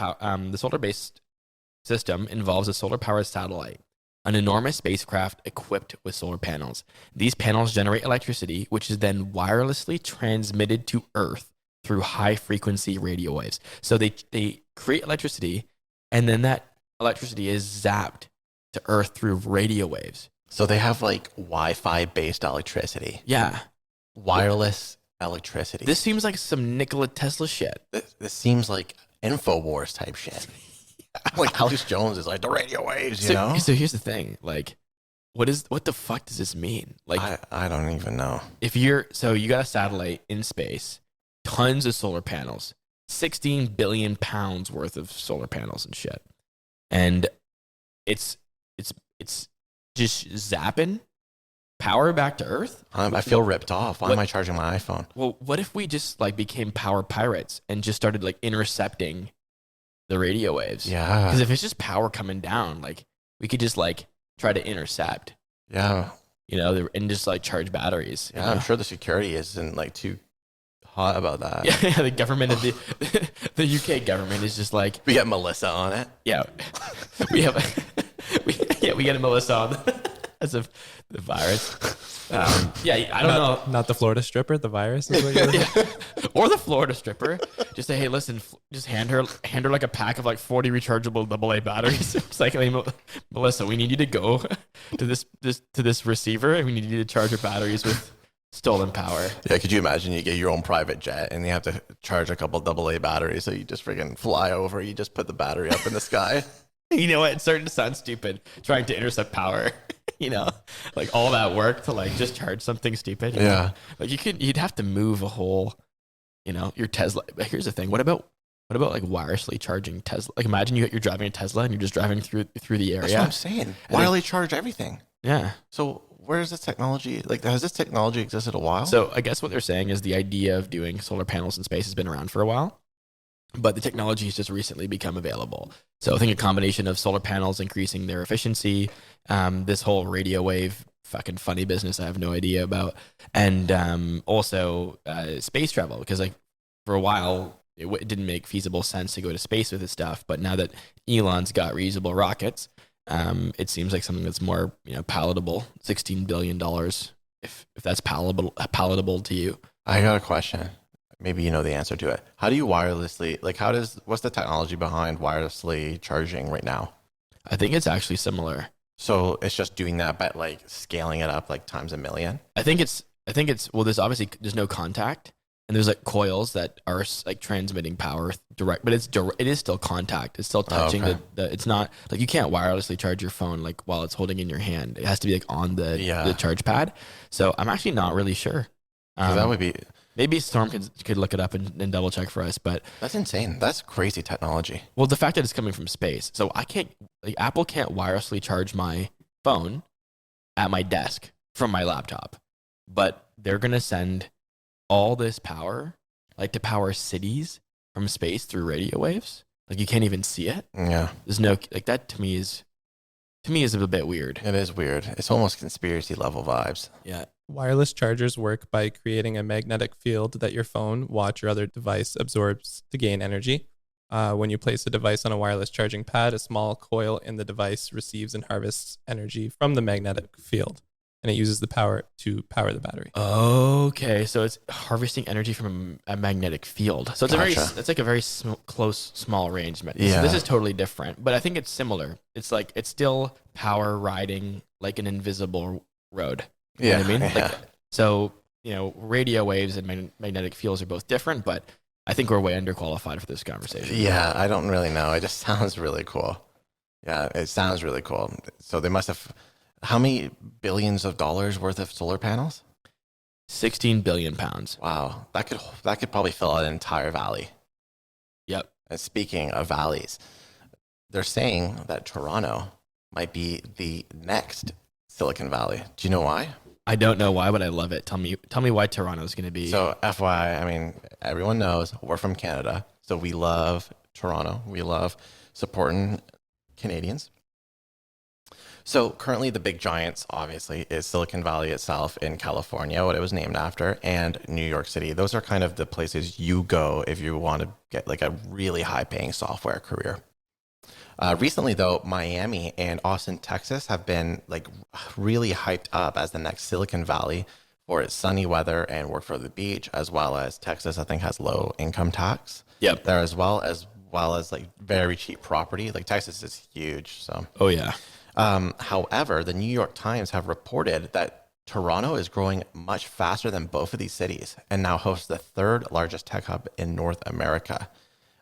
system involves a solar-powered satellite, an enormous spacecraft equipped with solar panels. These panels generate electricity, which is then wirelessly transmitted to Earth through high-frequency radio waves. So they create electricity, and then that electricity is zapped to Earth through radio waves. So they have like Wi-Fi based electricity. Yeah. Wireless electricity. This seems like some Nikola Tesla shit. This seems like InfoWars type shit. Like Alex Jones is like the radio waves, you know? So here's the thing. Like, what the fuck does this mean? Like, I don't even know. You got a satellite in space, tons of solar panels, 16 billion pounds worth of solar panels and shit. And it's just zapping power back to Earth. I feel ripped off. Why am I charging my iPhone? Well, what if we just became power pirates and just started intercepting the radio waves? Yeah. Because if it's just power coming down, we could just try to intercept. Yeah. And just charge batteries. Yeah, I'm sure the security isn't too hot about that. Yeah, the government of the UK government is just we get Melissa on it. Yeah. We get Melissa on as of the virus. I don't know. Not the Florida stripper, the virus is what you're Or the Florida stripper. Just say, hey, listen, just hand her a pack of 40 rechargeable AA batteries. It's like, hey, Melissa, we need you to go to this receiver and we need you to charge your batteries with stolen power. Yeah, could you imagine you get your own private jet and you have to charge a couple AA batteries, so you just freaking fly over, you just put the battery up in the sky. You know what? It's starting to sound stupid trying to intercept power. All that work to just charge something stupid. Yeah. You'd have to move a whole, your Tesla. But here's the thing. What about What about like wirelessly charging Tesla? Like imagine you're driving a Tesla and you're just driving through the area. That's what I'm saying. Wirelessly charge everything. Yeah. So where's this technology? Like, has this technology existed a while? So I guess what they're saying is the idea of doing solar panels in space has been around for a while, but the technology has just recently become available. So I think a combination of solar panels increasing their efficiency, this whole radio wave fucking funny business I have no idea about, and also space travel, because like for a while it didn't make feasible sense to go to space with this stuff, but now that Elon's got reusable rockets, it seems like something that's more palatable. $16 billion, if that's palatable to you. I got a question. Maybe you know the answer to it. How do you wirelessly, like what's the technology behind wirelessly charging right now? I think it's actually similar. So it's just doing that, but like scaling it up like times a million? I think it's, well, there's no contact, and there's like coils that are like transmitting power direct, but it is still contact. It's still touching it's not like you can't wirelessly charge your phone like while it's holding in your hand. It has to be like on the charge pad. So I'm actually not really sure. That would be... Maybe Storm could look it up and double check for us, but that's insane. That's crazy technology. Well, the fact that it's coming from space, so Apple can't wirelessly charge my phone at my desk from my laptop, but they're gonna send all this power, like to power cities from space through radio waves. Like you can't even see it. Yeah, there's no like that to me is a bit weird. It is weird. It's almost conspiracy level vibes. Yeah. Wireless chargers work by creating a magnetic field that your phone, watch, or other device absorbs to gain energy. When you place a device on a wireless charging pad, a small coil in the device receives and harvests energy from the magnetic field, and it uses the power to power the battery. Okay, so it's harvesting energy from a magnetic field. So it's it's like a very close, small range. Yeah. So this is totally different, but I think it's similar. It's like it's still power riding like an invisible road. You know what I mean? Yeah. Like, so, radio waves and magnetic fields are both different, but I think we're way underqualified for this conversation. Yeah, I don't really know. It just sounds really cool. Yeah, it sounds really cool. So they must have, how many billions of dollars worth of solar panels? 16 billion pounds. Wow. That could probably fill out an entire valley. Yep. And speaking of valleys, they're saying that Toronto might be the next Silicon Valley. Do you know why? I don't know why, but I love it. Tell me why Toronto is going to be. So FYI, I mean, everyone knows we're from Canada, so we love Toronto. We love supporting Canadians. So currently the big giants, obviously, is Silicon Valley itself in California, what it was named after, and New York City. Those are kind of the places you go if you want to get like a really high-paying software career. Recently, though, Miami and Austin, Texas have been like really hyped up as the next Silicon Valley for its sunny weather and work for the beach, as well as Texas, I think, has low income tax. Yep. There as well as like very cheap property. Like Texas is huge. So. Oh yeah. However, the New York Times have reported that Toronto is growing much faster than both of these cities and now hosts the third largest tech hub in North America.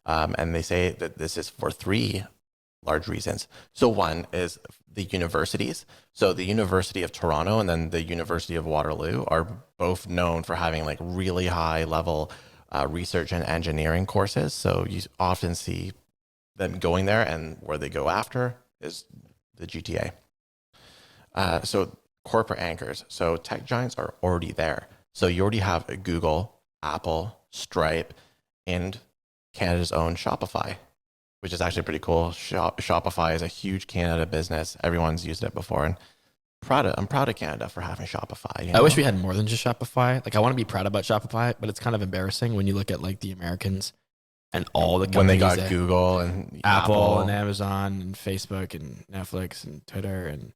And they say that this is for three large reasons. So one is the universities. So the University of Toronto and then the University of Waterloo are both known for having like really high level research and engineering courses. So you often see them going there, and where they go after is the GTA. So corporate anchors. So tech giants are already there. So you already have Google, Apple, Stripe, and Canada's own Shopify, which is actually pretty cool. Shopify is a huge Canada business. Everyone's used it before, and I'm proud of Canada for having Shopify. You know? I wish we had more than just Shopify. Like I want to be proud about Shopify, but it's kind of embarrassing when you look at like the Americans and all the companies when they got Google and Apple and Amazon and Facebook and Netflix and Twitter and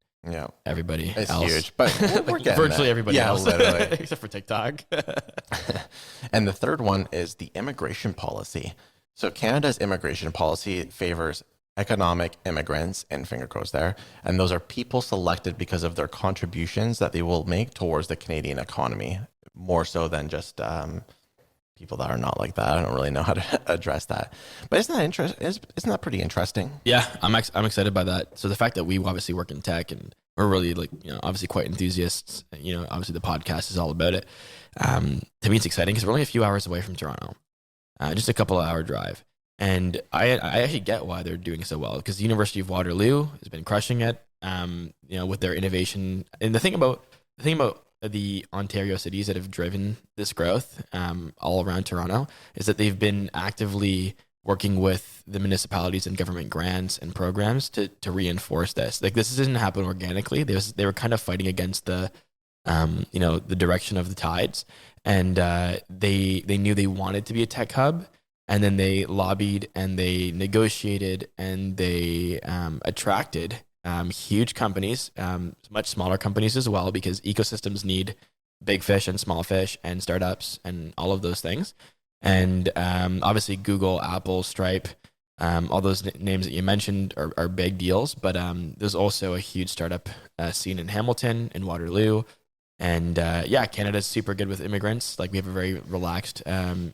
everybody it's else. Huge, but we're getting virtually that. everybody else, literally, except for TikTok. And the third one is the immigration policy. So Canada's immigration policy favors economic immigrants, and finger quotes there, and those are people selected because of their contributions that they will make towards the Canadian economy, more so than just people that are not like that. I don't really know how to address that, but isn't that pretty interesting? Yeah, I'm excited by that. So the fact that we obviously work in tech and we're really like obviously quite enthusiasts. Obviously the podcast is all about it. To me, it's exciting because we're only a few hours away from Toronto, just a couple of hour drive. And I actually get why they're doing so well, because the University of Waterloo has been crushing it, with their innovation. And the thing about the Ontario cities that have driven this growth, all around Toronto, is that they've been actively working with the municipalities and government grants and programs to reinforce this. Like, this didn't happen organically. They were kind of fighting against the direction of the tides, and they knew they wanted to be a tech hub, and then they lobbied and they negotiated and they attracted huge companies, much smaller companies as well, because ecosystems need big fish and small fish and startups and all of those things. And obviously Google, Apple, Stripe, all those names that you mentioned are big deals. But there's also a huge startup scene in Hamilton, in Waterloo. And Canada's super good with immigrants. Like, we have a very relaxed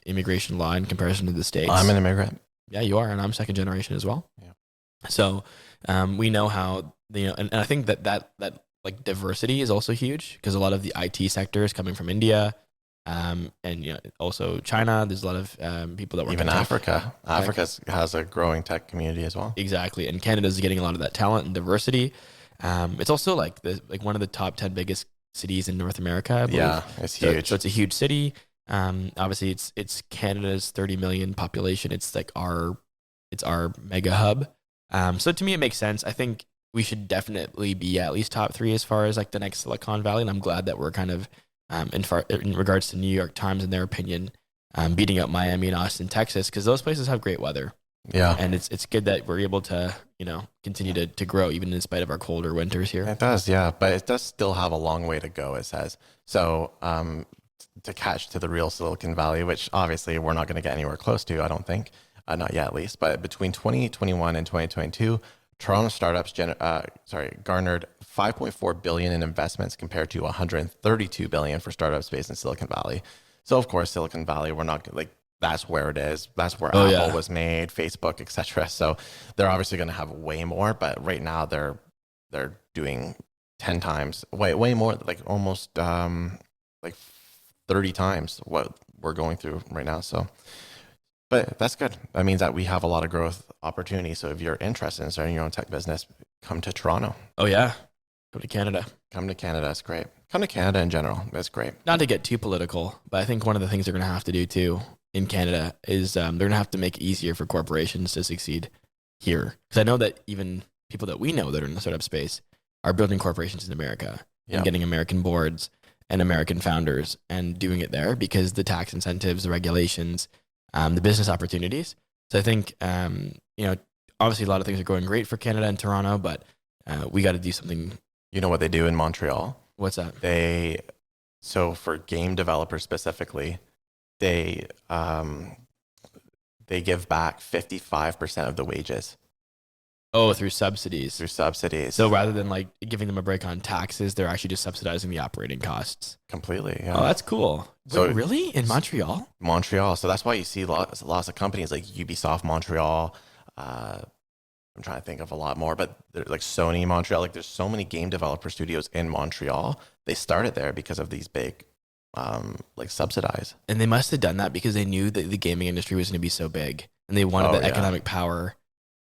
immigration law in comparison to the States. I'm an immigrant. Yeah, you are. And I'm second generation as well. Yeah. So we know how, and I think that like diversity is also huge, because a lot of the IT sector is coming from India. And also China. There's a lot of people that work Even in tech. Africa. Africa has a growing tech community as well. Exactly, and Canada's getting a lot of that talent and diversity. It's also like one of the top 10 biggest cities in North America, I believe. Yeah, it's huge. So it's a huge city. Obviously, it's Canada's 30 million population. It's like our mega hub. So to me, it makes sense. I think we should definitely be at least top 3 as far as like the next Silicon Valley, and I'm glad that we're kind of in regards to New York Times and their opinion, beating out Miami and Austin, Texas, because those places have great weather. Yeah. And it's good that we're able to, continue to grow even in spite of our colder winters here. It does, yeah. But it does still have a long way to go, it says. So to catch to the real Silicon Valley, which obviously we're not going to get anywhere close to, I don't think. Not yet, at least. But between 2021 and 2022, Toronto startups garnered $5.4 billion in investments compared to $132 billion for startups based in Silicon Valley. So of course, Silicon Valley, we're not like, that's where it is. That's where Apple was made, Facebook, etc. So they're obviously going to have way more. But right now, they're doing 10 times, way more, like almost like 30 times what we're going through right now. So. But that's good. That means that we have a lot of growth opportunities. So if you're interested in starting your own tech business, come to Toronto. Oh, yeah. Come to Canada. Come to Canada. It's great. Come to Canada in general. That's great. Not to get too political, but I think one of the things they're going to have to do too in Canada is they're going to have to make it easier for corporations to succeed here. Because I know that even people that we know that are in the startup space are building corporations in America and getting American boards and American founders and doing it there, because the tax incentives, the regulations, the business opportunities. So I think, obviously a lot of things are going great for Canada and Toronto, but we got to do something. You know what they do in Montreal? What's that? So for game developers specifically, they give back 55% of the wages. Oh, through subsidies. So rather than like giving them a break on taxes, they're actually just subsidizing the operating costs. Completely. Yeah. Oh, that's cool. So wait, really? In Montreal? Montreal. So that's why you see lots of companies like Ubisoft Montreal. I'm trying to think of a lot more, but like Sony Montreal. Like, there's so many game developer studios in Montreal. They started there because of these big, subsidized. And they must have done that because they knew that the gaming industry was going to be so big, and they wanted economic power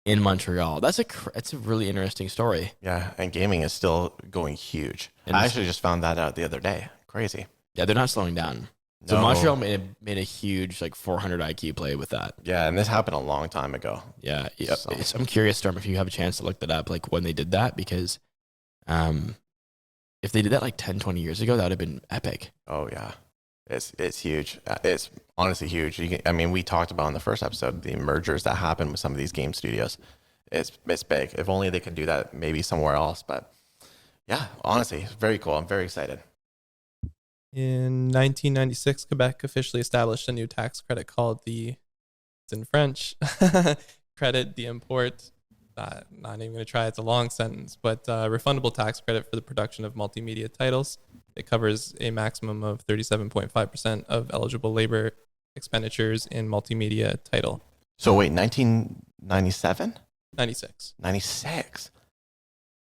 in Montreal. That's a really interesting story. Yeah, and gaming is still going huge. And I actually just found that out the other day. Crazy. Yeah, they're not slowing down. So No. Montreal made a huge 400 IQ play with that. Yeah, and this happened a long time ago. Yeah. So- I'm curious, Storm, if you have a chance to look that up, like when they did that, because if they did that 10, 20 years ago, that would have been epic. Oh yeah, it's huge. It's honestly huge. We talked about in the first episode the mergers that happen with some of these game studios. It's big. If only they could do that maybe somewhere else. But yeah, honestly, it's very cool. I'm very excited. In 1996, Quebec officially established a new tax credit called it's in French, Credit d'import. Not even going to try. It's a long sentence, but refundable tax credit for the production of multimedia titles. It covers a maximum of 37.5% of eligible labor expenditures in multimedia title. So wait, 1997? 96. 96.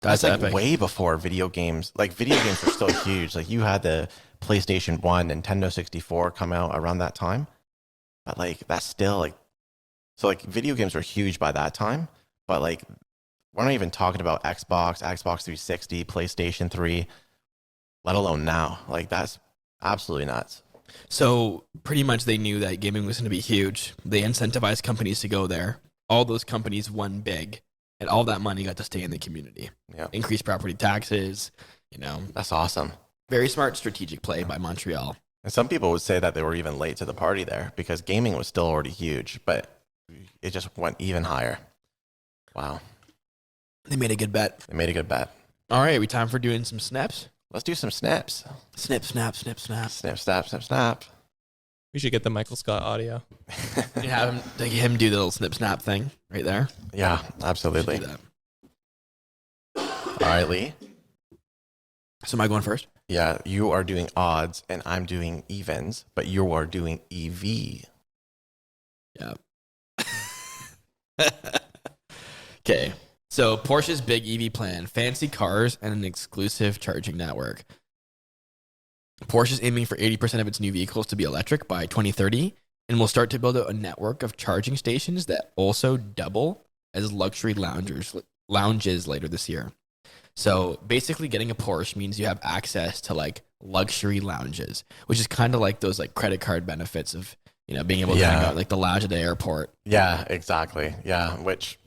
That's That's epic. way before video games. Video games were still huge. You had the PlayStation 1, Nintendo 64 come out around that time. But that's still So like video games were huge by that time, but like we're not even talking about Xbox 360, PlayStation 3, let alone now. Like that's absolutely nuts. So pretty much they knew that gaming was going to be huge. They incentivized companies to go there. All those companies won big, and all that money got to stay in the community. Yeah. Increased property taxes, That's awesome. Very smart strategic play by Montreal. And some people would say that they were even late to the party there because gaming was still already huge, but it just went even higher. Wow. They made a good bet. They made a good bet. All right, we time for doing some snaps? Let's do some snips. Snip, snap, snip, snap. Snip, snap, snip, snap. We should get the Michael Scott audio. You have him do the little snip, snap thing right there. Yeah, absolutely. Do that. All right, Lee. So am I going first? Yeah, you are doing odds and I'm doing evens, but you are doing EV. Yeah. Okay. So Porsche's big EV plan, fancy cars and an exclusive charging network. Porsche is aiming for 80% of its new vehicles to be electric by 2030 and will start to build out a network of charging stations that also double as luxury lounges later this year. So basically getting a Porsche means you have access to like luxury lounges, which is kind of like those like credit card benefits of, being able to hang out like the lounge at the airport. Yeah, exactly. Yeah, which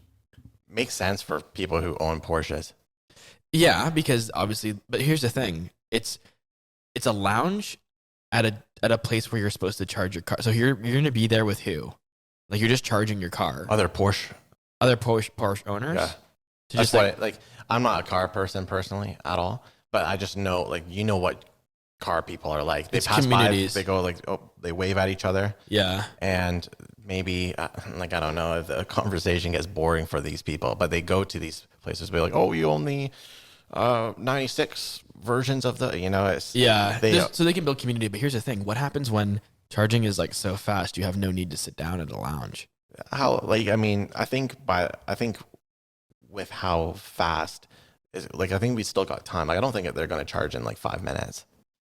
makes sense for people who own Porsches. Yeah, because obviously, but here's the thing. It's a lounge at a place where you're supposed to charge your car. So you're going to be there with who? Like you're just charging your car. Other Porsche owners? Yeah. That's why, I'm not a car person personally at all, but I just know, what car people are like. They pass by, they go they wave at each other. Yeah. And maybe, I don't know, the conversation gets boring for these people, but they go to these places, be like, oh, you own the 96 versions of the, so they can build community. But here's the thing. What happens when charging is like so fast, you have no need to sit down at a lounge? I think with how fast I think we still got time. I don't think they're going to charge in 5 minutes.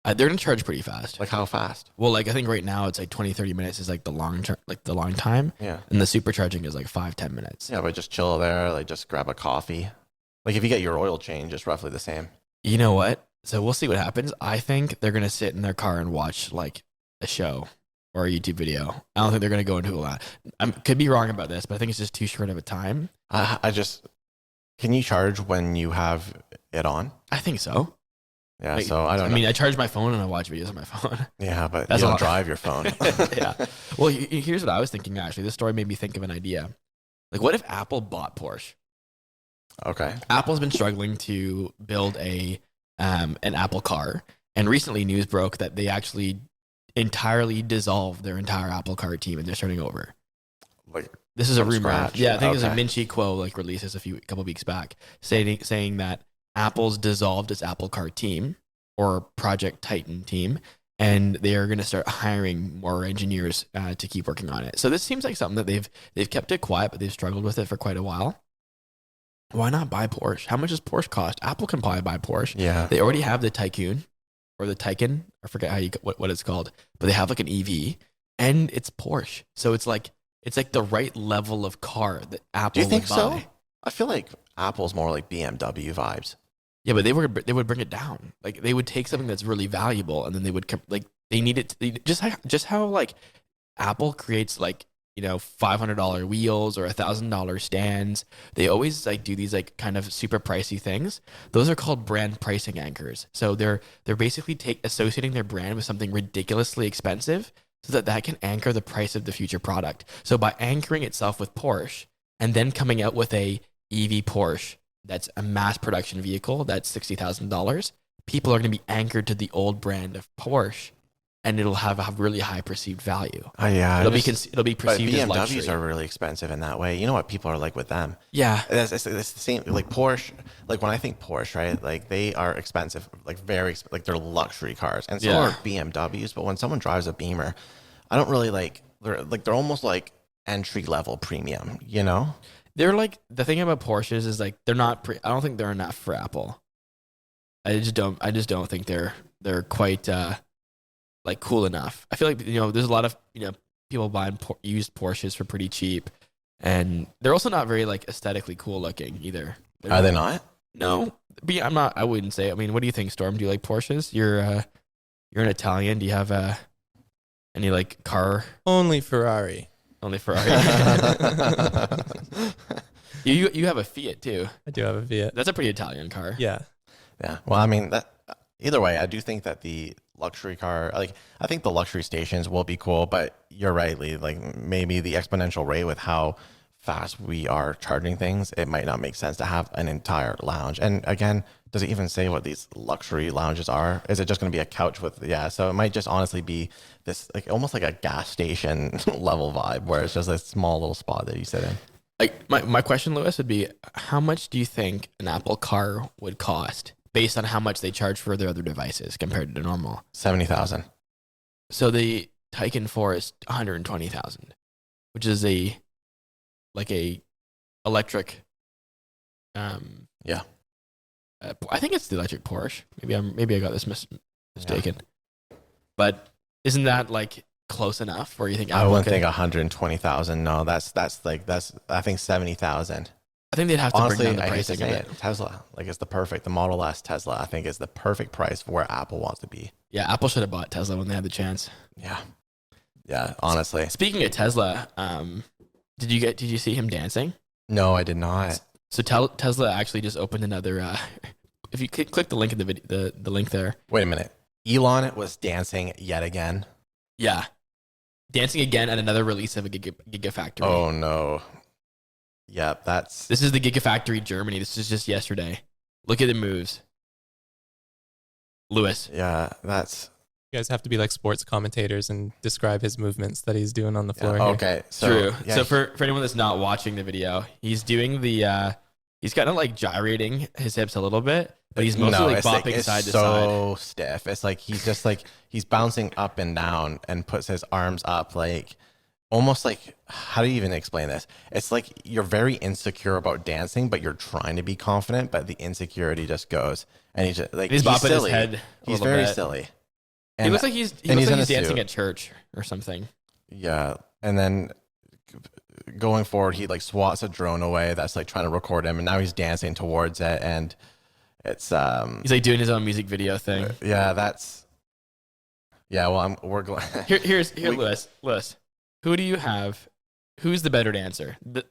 They're going to charge pretty fast. How fast? Well, I think right now it's 20, 30 minutes is the long term, the long time. Yeah. And the supercharging is 5-10 minutes. Yeah, but just chill there, just grab a coffee. If you get your oil change, it's roughly the same. You know what? So we'll see what happens. I think they're going to sit in their car and watch a show or a YouTube video. I don't think they're going to go into a lot. I could be wrong about this, but I think it's just too short of a time. Can you charge when you have it on? I think so. Yeah, so I don't know. I charge my phone and I watch videos on my phone. Yeah, but you don't drive your phone. Yeah. Well, here's what I was thinking, actually. This story made me think of an idea. What if Apple bought Porsche? Okay. Apple's been struggling to build an Apple car. And recently news broke that they actually entirely dissolved their entire Apple car team and they're starting over. This is a rumor. Scratch. Yeah, I think it was a Min Chi Kuo released this a couple weeks back saying that Apple's dissolved its Apple Car team or Project Titan team, and they are going to start hiring more engineers to keep working on it. So this seems like something that they've kept it quiet, but they've struggled with it for quite a while. Why not buy Porsche? How much does Porsche cost? Apple can probably buy Porsche. Yeah, they already have the Tycoon or the Taycan. I forget what it's called, but they have an EV, and it's Porsche. So it's the right level of car that Apple would buy. Do you think so? I feel like Apple's more like BMW vibes. Yeah, but they would bring it down. They would take something that's really valuable, and then they would they need it just how Apple creates $500 wheels or $1,000 stands. They always do these kind of super pricey things. Those are called brand pricing anchors. So they're basically associating their brand with something ridiculously expensive, so that can anchor the price of the future product. So by anchoring itself with Porsche and then coming out with a EV Porsche that's a mass production vehicle that's $60,000, people are going to be anchored to the old brand of Porsche, and it'll have a really high perceived value. Oh yeah, it'll be perceived as luxury. BMWs are really expensive in that way. You know what people are like with them? Yeah, it's the same. Porsche. When I think Porsche, right? They are expensive, very they're luxury cars, and so are BMWs. But when someone drives a Beamer, I don't really they're almost entry level premium. They're the thing about Porsches is they're not. I don't think they're enough for Apple. I just don't think they're quite cool enough. I feel there's a lot of people buying used Porsches for pretty cheap. and they're also not very like aesthetically cool looking either. Are they not? No, but yeah, I'm not. I wouldn't say. I mean, what do you think, Storm? Do you like Porsches? You're an Italian. Do you have any like car? Only Ferrari. Only Ferrari. You have a Fiat too. I do have a Fiat. That's a pretty Italian car. Yeah. Yeah. Well, I mean, that either way, I do think that the luxury car, like, I think the luxury stations will be cool, but you're right, Lee. Like, maybe the exponential rate with how fast we are charging things, it might not make sense to have an entire lounge. And again, does it even say what these luxury lounges are? Is it just going to be a couch with, yeah? So it might just honestly be this, like, almost like a gas station level vibe, where it's just a small little spot that you sit in. Like my question, Lewis, would be, how much do you think an Apple car would cost based on how much they charge for their other devices compared to normal? 70,000. So the Taycan 4 is 120,000, which is a electric. Yeah. I think it's the electric Porsche. Maybe I got this mistaken. Yeah. But isn't that like close enough where you think I wouldn't think 120,000. No, that's I think 70,000. I think they'd have to honestly bring down the I hate to pricing say of it. Tesla, like, it's the Model S Tesla, I think, is the perfect price for where Apple wants to be. Yeah, Apple should have bought Tesla when they had the chance. Yeah, honestly. Speaking of Tesla, did you see him dancing? No, I did not. So Tesla actually just opened another. If you click the link in the video, the link there. Wait a minute. Elon was dancing yet again. Yeah, dancing again at another release of a Gigafactory. Oh no. Yeah, this is the Gigafactory Germany. This is just yesterday. Look at the moves, Lewis. Yeah, You guys have to be like sports commentators and describe his movements that he's doing on the floor. Yeah, okay, so, true. Yeah, so for anyone that's not watching the video, he's doing he's kind of like gyrating his hips a little bit, but he's mostly like bopping side to side. So stiff. It's like he's just like he's bouncing up and down and puts his arms up, like almost like, how do you even explain this? It's like you're very insecure about dancing, but you're trying to be confident, but the insecurity just goes, and he's just like he's bopping silly. his head. He's very silly. And he looks like he's dancing at church or something. Yeah, and then going forward, he like swats a drone away that's like trying to record him, and now he's dancing towards it, and it's he's like doing his own music video thing. Yeah, well, we're glad. Here's Lewis. Who do you have? Who's the better dancer? This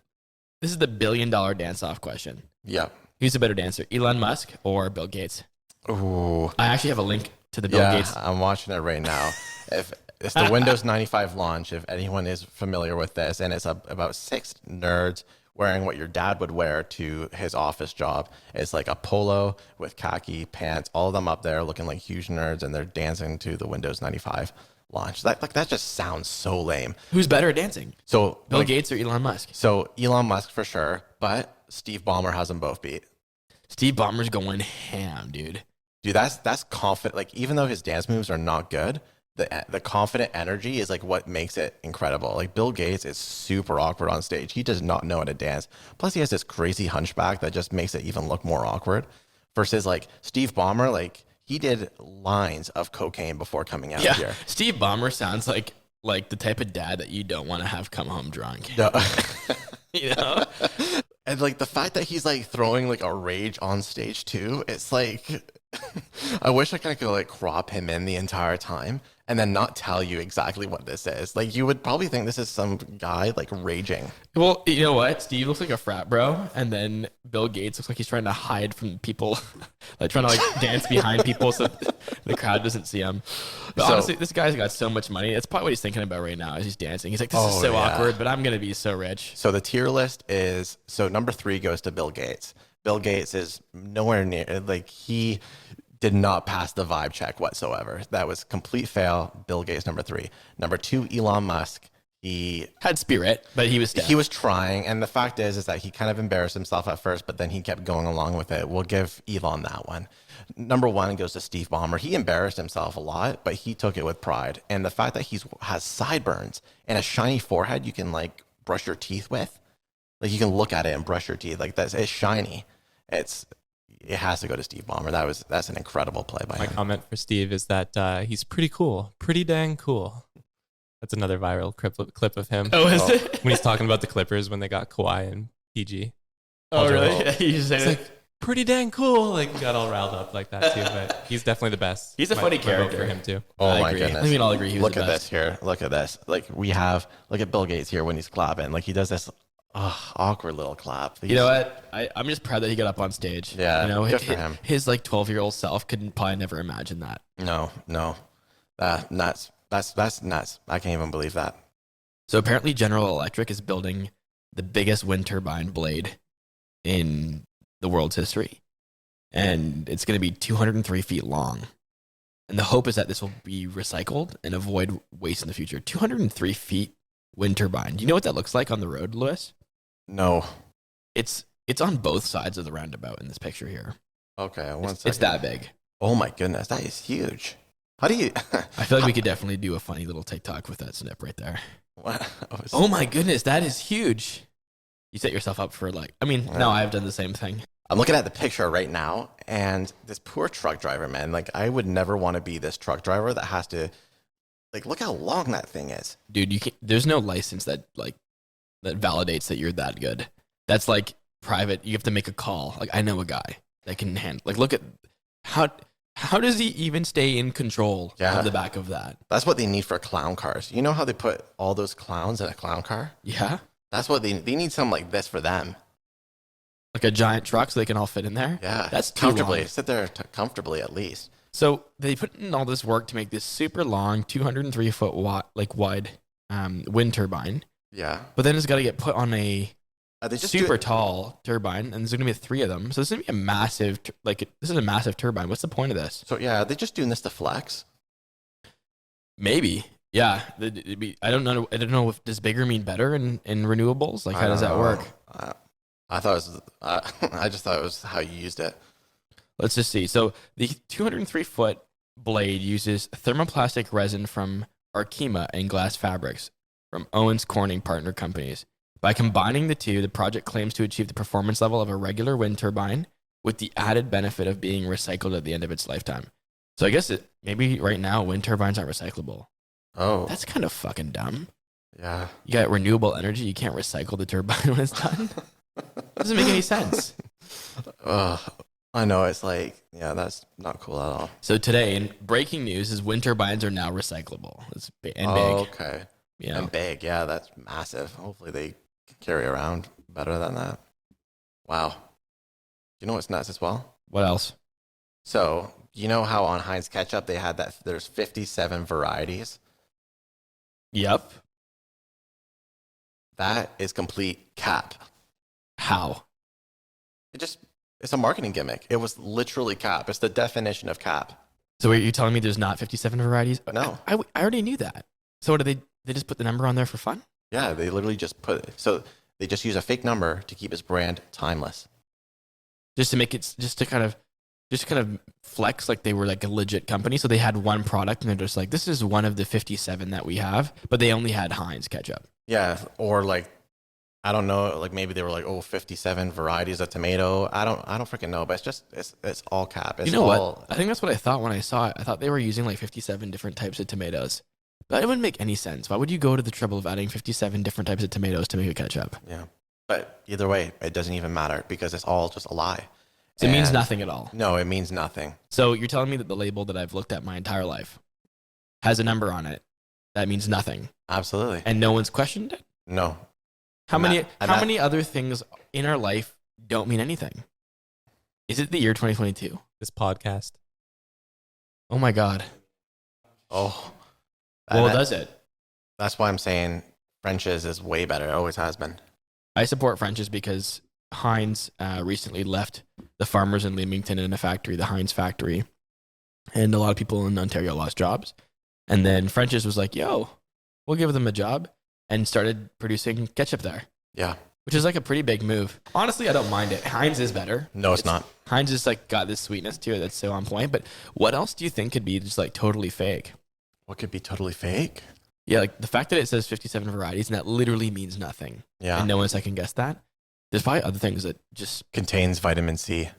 is the $1 billion dance-off question. Yeah. Who's the better dancer, Elon Musk or Bill Gates? Ooh. I actually have a link to the Bill Gates. I'm watching it right now. If it's the Windows 95 launch, if anyone is familiar with this, and it's about 6 nerds wearing what your dad would wear to his office job. It's like a polo with khaki pants, all of them up there looking like huge nerds, and they're dancing to the Windows 95 launch. That just sounds so lame. Who's better at dancing? So Bill Gates or Elon Musk? So Elon Musk for sure, but Steve Ballmer has them both beat. Steve Ballmer's going ham, dude. Dude, that's confident. Like, even though his dance moves are not good, the confident energy is like what makes it incredible. Like, Bill Gates is super awkward on stage. He does not know how to dance. Plus, he has this crazy hunchback that just makes it even look more awkward. Versus like Steve Ballmer, like, he did lines of cocaine before coming out here. Steve Ballmer sounds like the type of dad that you don't want to have come home drunk. No. You know? And like the fact that he's like throwing like a rage on stage too, it's like I wish I could like crop him in the entire time and then not tell you exactly what this is. Like, you would probably think this is some guy like raging. Well, you know what? Steve looks like a frat bro, and then Bill Gates looks like he's trying to hide from people, like trying to like dance behind people so the crowd doesn't see him. But honestly, this guy's got so much money. That's probably what he's thinking about right now as he's dancing. He's like, this is so awkward, but I'm going to be so rich. So the tier list is, so number 3 goes to Bill Gates. Bill Gates is nowhere near, like, he did not pass the vibe check whatsoever. That was complete fail. Bill Gates, number 3. Number 2, Elon Musk. He had spirit, but he was stiff. He was trying, and the fact is that he kind of embarrassed himself at first, but then he kept going along with it. We'll give Elon that one. Number 1 goes to Steve Ballmer. He embarrassed himself a lot, but he took it with pride. And the fact that he has sideburns and a shiny forehead you can like brush your teeth with, like you can look at it and brush your teeth, like it's shiny. It has to go to Steve Ballmer. That's an incredible play by him. My comment for Steve is that he's pretty cool, pretty dang cool. That's another viral clip of him. Oh, is it? When he's talking about the Clippers when they got Kawhi and PG. Oh, really? Yeah, you just it's like pretty dang cool. Like he got all riled up like that too. But he's definitely the best. He's a funny character for him too. Oh my goodness! I mean, I'll agree. He was look the at best. this here. Look at this. Like look at Bill Gates here when he's clapping. Like he does this awkward little clap. You know what? I'm just proud that he got up on stage. Yeah, you know, good for him. His like 12-year-old self could probably never imagine that. No, nuts. That's nuts. I can't even believe that. So apparently, General Electric is building the biggest wind turbine blade in the world's history, and it's going to be 203 feet long. And the hope is that this will be recycled and avoid waste in the future. 203 feet wind turbine. Do you know what that looks like on the road, Lewis? No. It's on both sides of the roundabout in this picture here. Okay, it's that big. Oh my goodness, that is huge. How do you? I feel like we could definitely do a funny little TikTok with that snip right there. What? Oh my goodness, that is huge. You set yourself up for no, I've done the same thing. I'm looking at the picture right now, and this poor truck driver, man. Like, I would never want to be this truck driver that has to, like, look how long that thing is. Dude, there's no license that validates that you're that good. That's like private. You have to make a call. Like, I know a guy that can handle. Like, look at how does he even stay in control of the back of that? That's what they need for clown cars. You know how they put all those clowns in a clown car? Yeah. That's what they need. Something like this for them. Like a giant truck so they can all fit in there? Yeah. That's comfortably. Sit there comfortably at least. So they put in all this work to make this super long, 203 foot wide wind turbine. Yeah. But then it's got to get put on a they just super tall turbine, and there's going to be 3 of them. So this is going to be a massive, this is a massive turbine. What's the point of this? So yeah, they're just doing this to flex. Maybe. Yeah. I don't know. I don't know if does bigger mean better in renewables? Like, how does that work? I thought it was, I just thought it was how you used it. Let's just see. So the 203 foot blade uses thermoplastic resin from Arkema and glass fabrics from Owens Corning partner companies. By combining the two, the project claims to achieve the performance level of a regular wind turbine with the added benefit of being recycled at the end of its lifetime. So I guess maybe right now wind turbines aren't recyclable. Oh. That's kind of fucking dumb. Yeah. You got renewable energy. You can't recycle the turbine when it's done. Doesn't make any sense. I know. It's like, yeah, that's not cool at all. So today, in breaking news, is wind turbines are now recyclable. It's big. Okay. Yeah. And big. Yeah, that's massive. Hopefully they can carry around better than that. Wow. You know what's nuts as well? What else? So, you know how on Heinz ketchup they had that there's 57 varieties? Yep. That is complete cap. How? It's a marketing gimmick. It was literally cap. It's the definition of cap. So are you telling me there's not 57 varieties? No. I already knew that. So what did they just put the number on there for fun? Yeah, they literally just they just use a fake number to keep his brand timeless. Just to make it, just to kind of flex like they were like a legit company. So they had one product and they're just like, this is one of the 57 that we have, but they only had Heinz ketchup. Yeah, or like, I don't know, like maybe they were like, 57 varieties of tomato. I don't freaking know, but it's all cap. It's what? I think that's what I thought when I saw it. I thought they were using like 57 different types of tomatoes. But it wouldn't make any sense. Why would you go to the trouble of adding 57 different types of tomatoes to make a ketchup? Yeah. But either way, it doesn't even matter because it's all just a lie. So it means nothing at all. No, it means nothing. So you're telling me that the label that I've looked at my entire life has a number on it. That means nothing. Absolutely. And no one's questioned it? No. How many other things in our life don't mean anything? Is it the year 2022? This podcast. Oh my God. Oh. Well, does it? That's why I'm saying French's is way better. It always has been. I support French's because Heinz recently left the farmers in Leamington in a factory, the Heinz factory. And a lot of people in Ontario lost jobs. And then French's was like, yo, we'll give them a job, and started producing ketchup there. Yeah. Which is like a pretty big move. Honestly, I don't mind it. Heinz is better. No, it's not. Heinz is like got this sweetness to it that's so on point. But what else do you think could be just like totally fake? What could be totally fake? Yeah, like the fact that it says 57 varieties and that literally means nothing. Yeah. And no one second guessed that. There's probably other things that just contains vitamin C.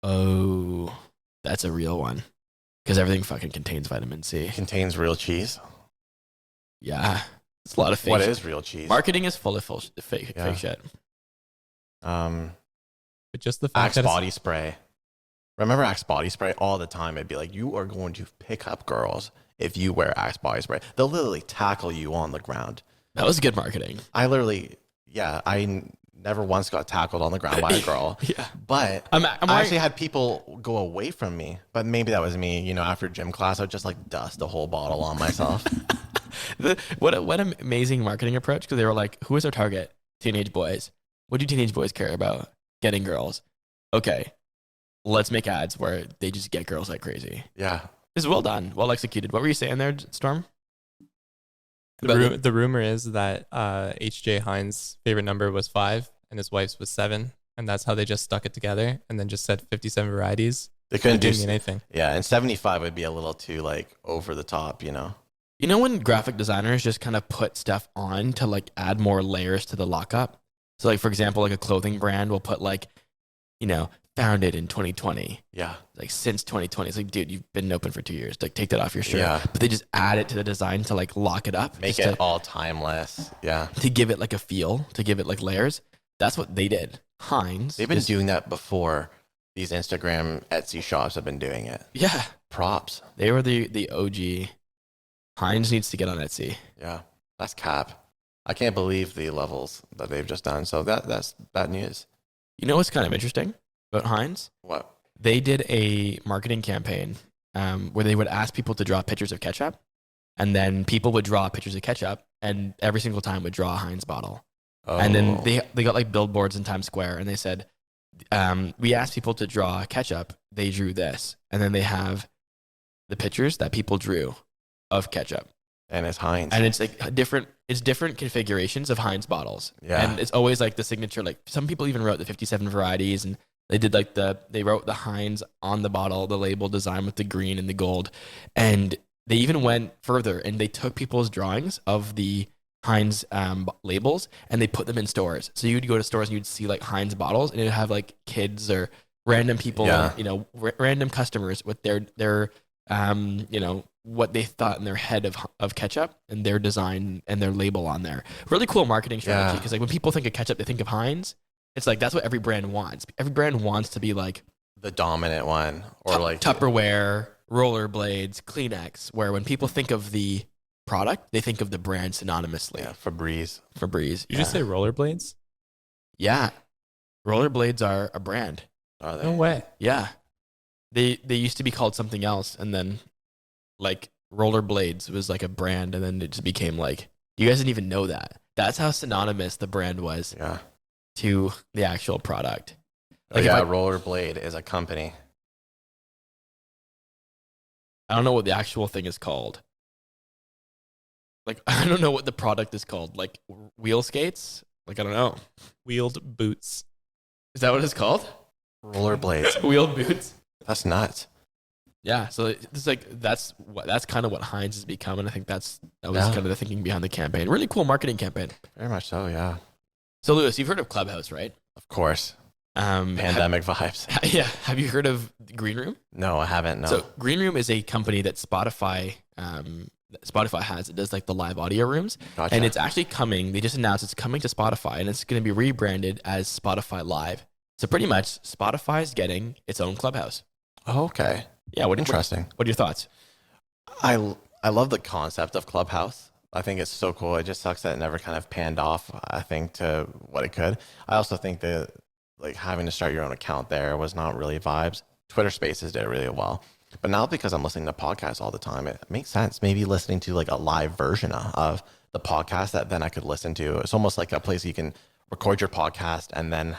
Oh, that's a real one. Because everything fucking contains vitamin C. Contains real cheese. Yeah, it's a lot of fake. What is real cheese? Marketing is full of fake shit. But just the fact Axe body spray. Remember Axe body spray? All the time it'd be like, you are going to pick up girls if you wear Axe body spray. They'll literally tackle you on the ground. That was good marketing. I never once got tackled on the ground by a girl. Yeah. But I actually had people go away from me. But maybe that was me. After gym class, I would just like dust the whole bottle on myself. What an amazing marketing approach, because they were like, who is our target? Teenage boys. What do teenage boys care about? Getting girls. Okay, let's make ads where they just get girls like crazy. Yeah. It's well done, well executed. What were you saying there, Storm? The rumor is that H.J. Heinz' favorite number was 5 and his wife's was 7. And that's how they just stuck it together and then just said 57 varieties. They couldn't do anything. Yeah, and 75 would be a little too like over the top, You know when graphic designers just kind of put stuff on to like add more layers to the lockup? So like, for example, like a clothing brand will put like, founded in 2020. Yeah. Like since 2020. It's like, dude, you've been open for 2 years. Like take that off your shirt. Yeah. But they just add it to the design to like lock it up. Make it all timeless. Yeah. To give it like a feel, to give it like layers. That's what they did. Heinz. They've been doing that before. These Instagram Etsy shops have been doing it. Yeah. Props. They were the OG. Heinz needs to get on Etsy. Yeah. That's cap. I can't believe the levels that they've just done. So that's bad news. You know what's kind of interesting about Heinz? What? They did a marketing campaign where they would ask people to draw pictures of ketchup, and then people would draw pictures of ketchup, and every single time would draw a Heinz bottle. Oh. And then they got like billboards in Times Square, and they said, we asked people to draw ketchup. They drew this. And then they have the pictures that people drew of ketchup. And it's Heinz. And it's like different configurations of Heinz bottles. Yeah. And it's always like the signature, like some people even wrote the 57 varieties, and they did like they wrote the Heinz on the bottle, the label design with the green and the gold. And they even went further and they took people's drawings of the Heinz labels and they put them in stores. So you'd go to stores and you'd see like Heinz bottles, and it'd have like kids or random people, random customers with their what they thought in their head of ketchup and their design and their label on there. Really cool marketing strategy, because like when people think of ketchup, they think of Heinz. It's like that's what every brand wants. Every brand wants to be like the dominant one, or like Tupperware, rollerblades, Kleenex. Where when people think of the product, they think of the brand synonymously. Yeah, Febreze. You just say rollerblades? Yeah, rollerblades are a brand. Are they? No way. Yeah, they used to be called something else, and then like rollerblades was like a brand, and then it just became like, you guys didn't even know that. That's how synonymous the brand was to the actual product. Like Rollerblade is a company. I don't know what the actual thing is called. Like, I don't know what the product is called. Like wheel skates? Like, I don't know. Wheeled boots. Is that what it's called? Rollerblades. Wheeled boots. That's nuts. Yeah, so it's like that's kind of what Heinz has become, and I think that was kind of the thinking behind the campaign. Really cool marketing campaign. Very much so, yeah. So Lewis, you've heard of Clubhouse, right? Of course. Pandemic vibes. Yeah. Have you heard of Green Room? No, I haven't. No. So Green Room is a company that Spotify has. It does like the live audio rooms. Gotcha. And it's actually coming. They just announced it's coming to Spotify, and it's going to be rebranded as Spotify Live. So pretty much Spotify's getting its own Clubhouse. Oh, okay. Yeah. Interesting. What are your thoughts? I love the concept of Clubhouse. I think it's so cool. It just sucks that it never kind of panned off, I think, to what it could. I also think that like having to start your own account there was not really vibes. Twitter Spaces did it really well. But now because I'm listening to podcasts all the time, it makes sense. Maybe listening to like a live version of the podcast that then I could listen to. It's almost like a place you can record your podcast and then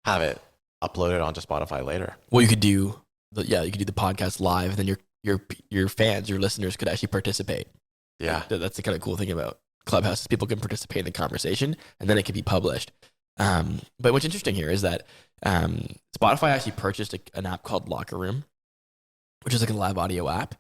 have it uploaded onto Spotify later. Well, you could do the podcast live, and then your fans, your listeners could actually participate. Yeah. That's the kind of cool thing about Clubhouse is people can participate in the conversation, and then it can be published. But what's interesting here is that Spotify actually purchased an app called Locker Room, which is like a live audio app,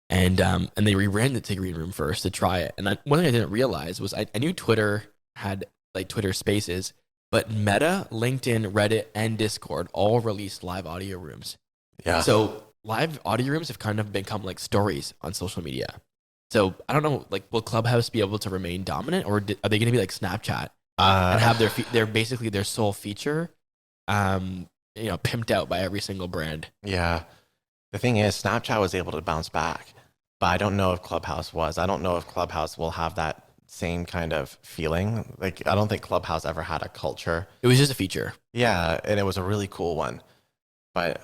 and they rebranded it to Green Room first to try it. And one thing I didn't realize was I knew Twitter had like Twitter Spaces, but Meta, LinkedIn, Reddit, and Discord all released live audio rooms. Yeah. So live audio rooms have kind of become like stories on social media. So I don't know, like, will Clubhouse be able to remain dominant, or are they going to be like Snapchat and have their basically their sole feature, pimped out by every single brand? Yeah. The thing is, Snapchat was able to bounce back, but I don't know if Clubhouse was. I don't know if Clubhouse will have that same kind of feeling. Like, I don't think Clubhouse ever had a culture. It was just a feature. Yeah, and it was a really cool one. But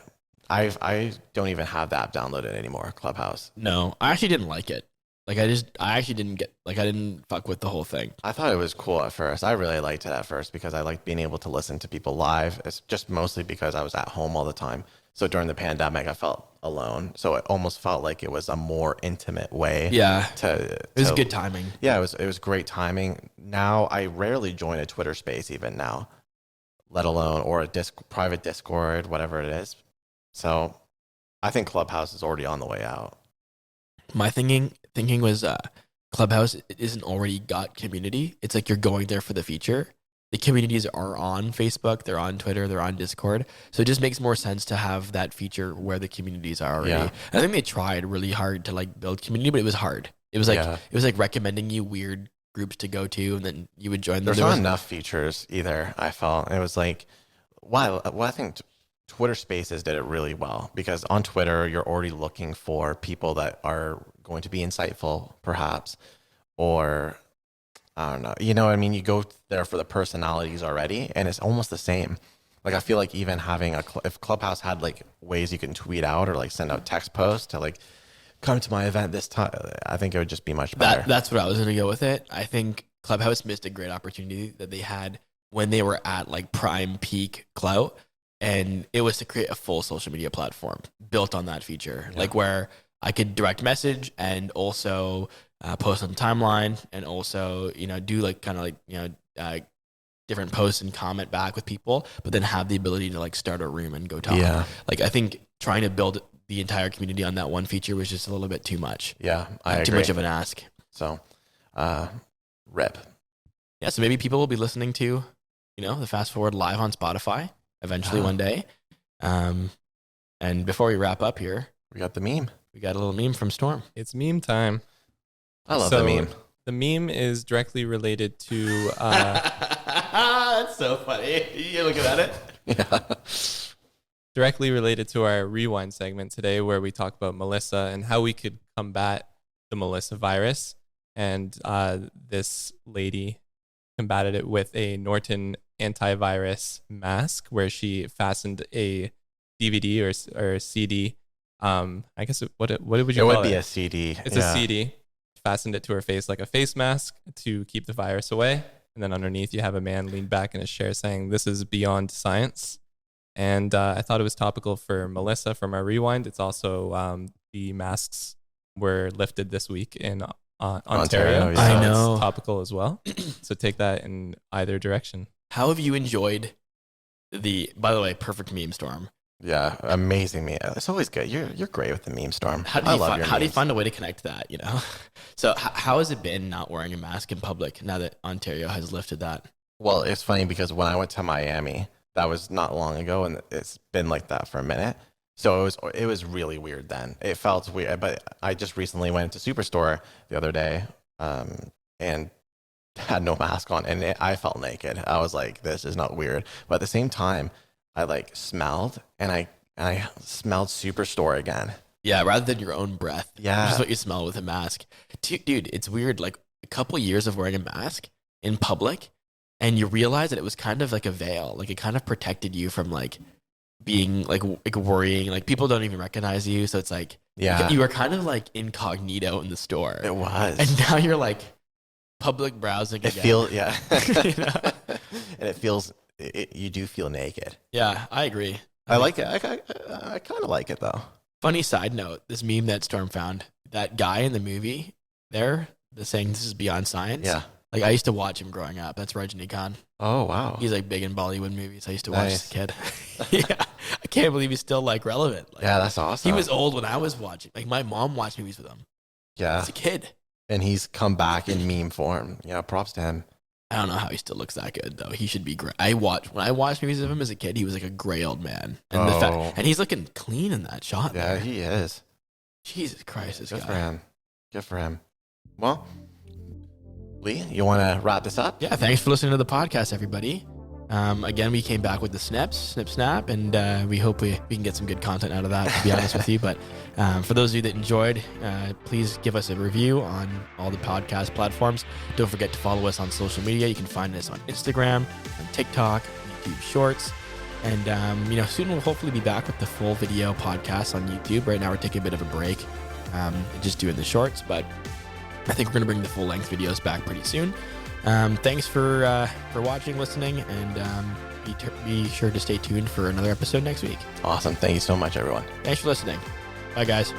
I don't even have the app downloaded anymore, Clubhouse. No, I actually didn't like it. Like, I actually didn't I didn't fuck with the whole thing. I thought it was cool at first. I really liked it at first because I liked being able to listen to people live. It's just mostly because I was at home all the time. So during the pandemic, I felt alone. So it almost felt like it was a more intimate way. Yeah. It was good timing. Yeah, it was great timing. Now I rarely join a Twitter space even now, let alone or a private Discord, whatever it is. So I think Clubhouse is already on the way out. My thinking was Clubhouse isn't already got community. It's like you're going there for the feature. The communities are on Facebook, they're on Twitter, they're on Discord. So it just makes more sense to have that feature where the communities are already. Yeah. I think they tried really hard to like build community, but it was hard. It was like recommending you weird groups to go to, and then you would join them. There's not enough features either, I felt. It was like, wow, well, I think Twitter Spaces did it really well because on Twitter, you're already looking for people that are going to be insightful, perhaps, or I don't know. You know what I mean? You go there for the personalities already, and it's almost the same. Like, I feel like even having if Clubhouse had like ways you can tweet out or like send out text posts to like come to my event this time, I think it would just be much better. That's what I was going to go with it. I think Clubhouse missed a great opportunity that they had when they were at like prime peak clout, and it was to create a full social media platform built on that feature, like where I could direct message and also post on the timeline, and also, do like kind of like, different posts and comment back with people, but then have the ability to like start a room and go talk. Yeah. Like, I think trying to build the entire community on that one feature was just a little bit too much. Yeah, I agree. Too much of an ask. So, rip. Yeah, so maybe people will be listening to, the Fast Forward live on Spotify eventually one day. And before we wrap up here, we got the meme. We got a little meme from Storm. It's meme time. I love the meme. The meme is directly related to... That's so funny. You looking at it? Yeah. Directly related to our rewind segment today, where we talk about Melissa and how we could combat the Melissa virus. And this lady combated it with a Norton antivirus mask, where she fastened a DVD or CD. I guess what would you call it? It would be a CD. It's a CD. Fastened it to her face like a face mask to keep the virus away. And then underneath, you have a man leaned back in his chair saying, "This is beyond science." And I thought it was topical for Melissa from our rewind. It's also the masks were lifted this week in Ontario. Yeah. I know. It's topical as well. So take that in either direction. How have you enjoyed by the way, perfect meme, Storm? Yeah, amazing meme. It's always good. You're great with the meme, Storm. How do you find a way to connect that, So how has it been not wearing a mask in public now that Ontario has lifted that? Well, it's funny because when I went to Miami, that was not long ago, and it's been like that for a minute. So it was really weird then. It felt weird, but I just recently went to Superstore the other day and had no mask on, and I felt naked. I was like, this is not weird. But at the same time, I like smelled, and I smelled Superstore again. Yeah, rather than your own breath. Yeah. Which is what you smell with a mask. Dude, it's weird. Like, a couple years of wearing a mask in public, and you realize that it was kind of like a veil. Like, it kind of protected you from like being like worrying. Like, people don't even recognize you. So it's like, you were kind of like incognito in the store. It was. And now you're like public browsing again. It feels, yeah. And it feels, you do feel naked. Yeah, I agree. I like it. I kind of like it though. Funny side note, this meme that Storm found, that guy in the movie there, the saying this is beyond science. Yeah. Like, I used to watch him growing up. That's Rajinikanth. Oh, wow. He's like big in Bollywood movies. I used to watch as a kid. Yeah. I can't believe he's still like relevant. Like, yeah, that's awesome. He was old when I was watching. Like, my mom watched movies with him. Yeah. As a kid. And he's come back in meme form. Yeah, props to him. I don't know how he still looks that good though. He should be great. When I watched movies of him as a kid, he was like a gray old man. And and he's looking clean in that shot. Yeah, there. he is. Jesus Christ, this Good guy. for him. Good for him. Well, Lee, you want to wrap this up? Yeah, thanks for listening to the podcast, everybody. Again, we came back with the snips, snip, snap, and we hope we can get some good content out of that, to be honest with you. But for those of you that enjoyed, please give us a review on all the podcast platforms. Don't forget to follow us on social media. You can find us on Instagram, on TikTok, YouTube Shorts. And, soon we'll hopefully be back with the full video podcast on YouTube. Right now we're taking a bit of a break, just doing the shorts, but I think we're going to bring the full length videos back pretty soon. Thanks for watching, listening, and be sure to stay tuned for another episode next week. Awesome. Thank you so much, everyone. Thanks for listening. Bye, guys.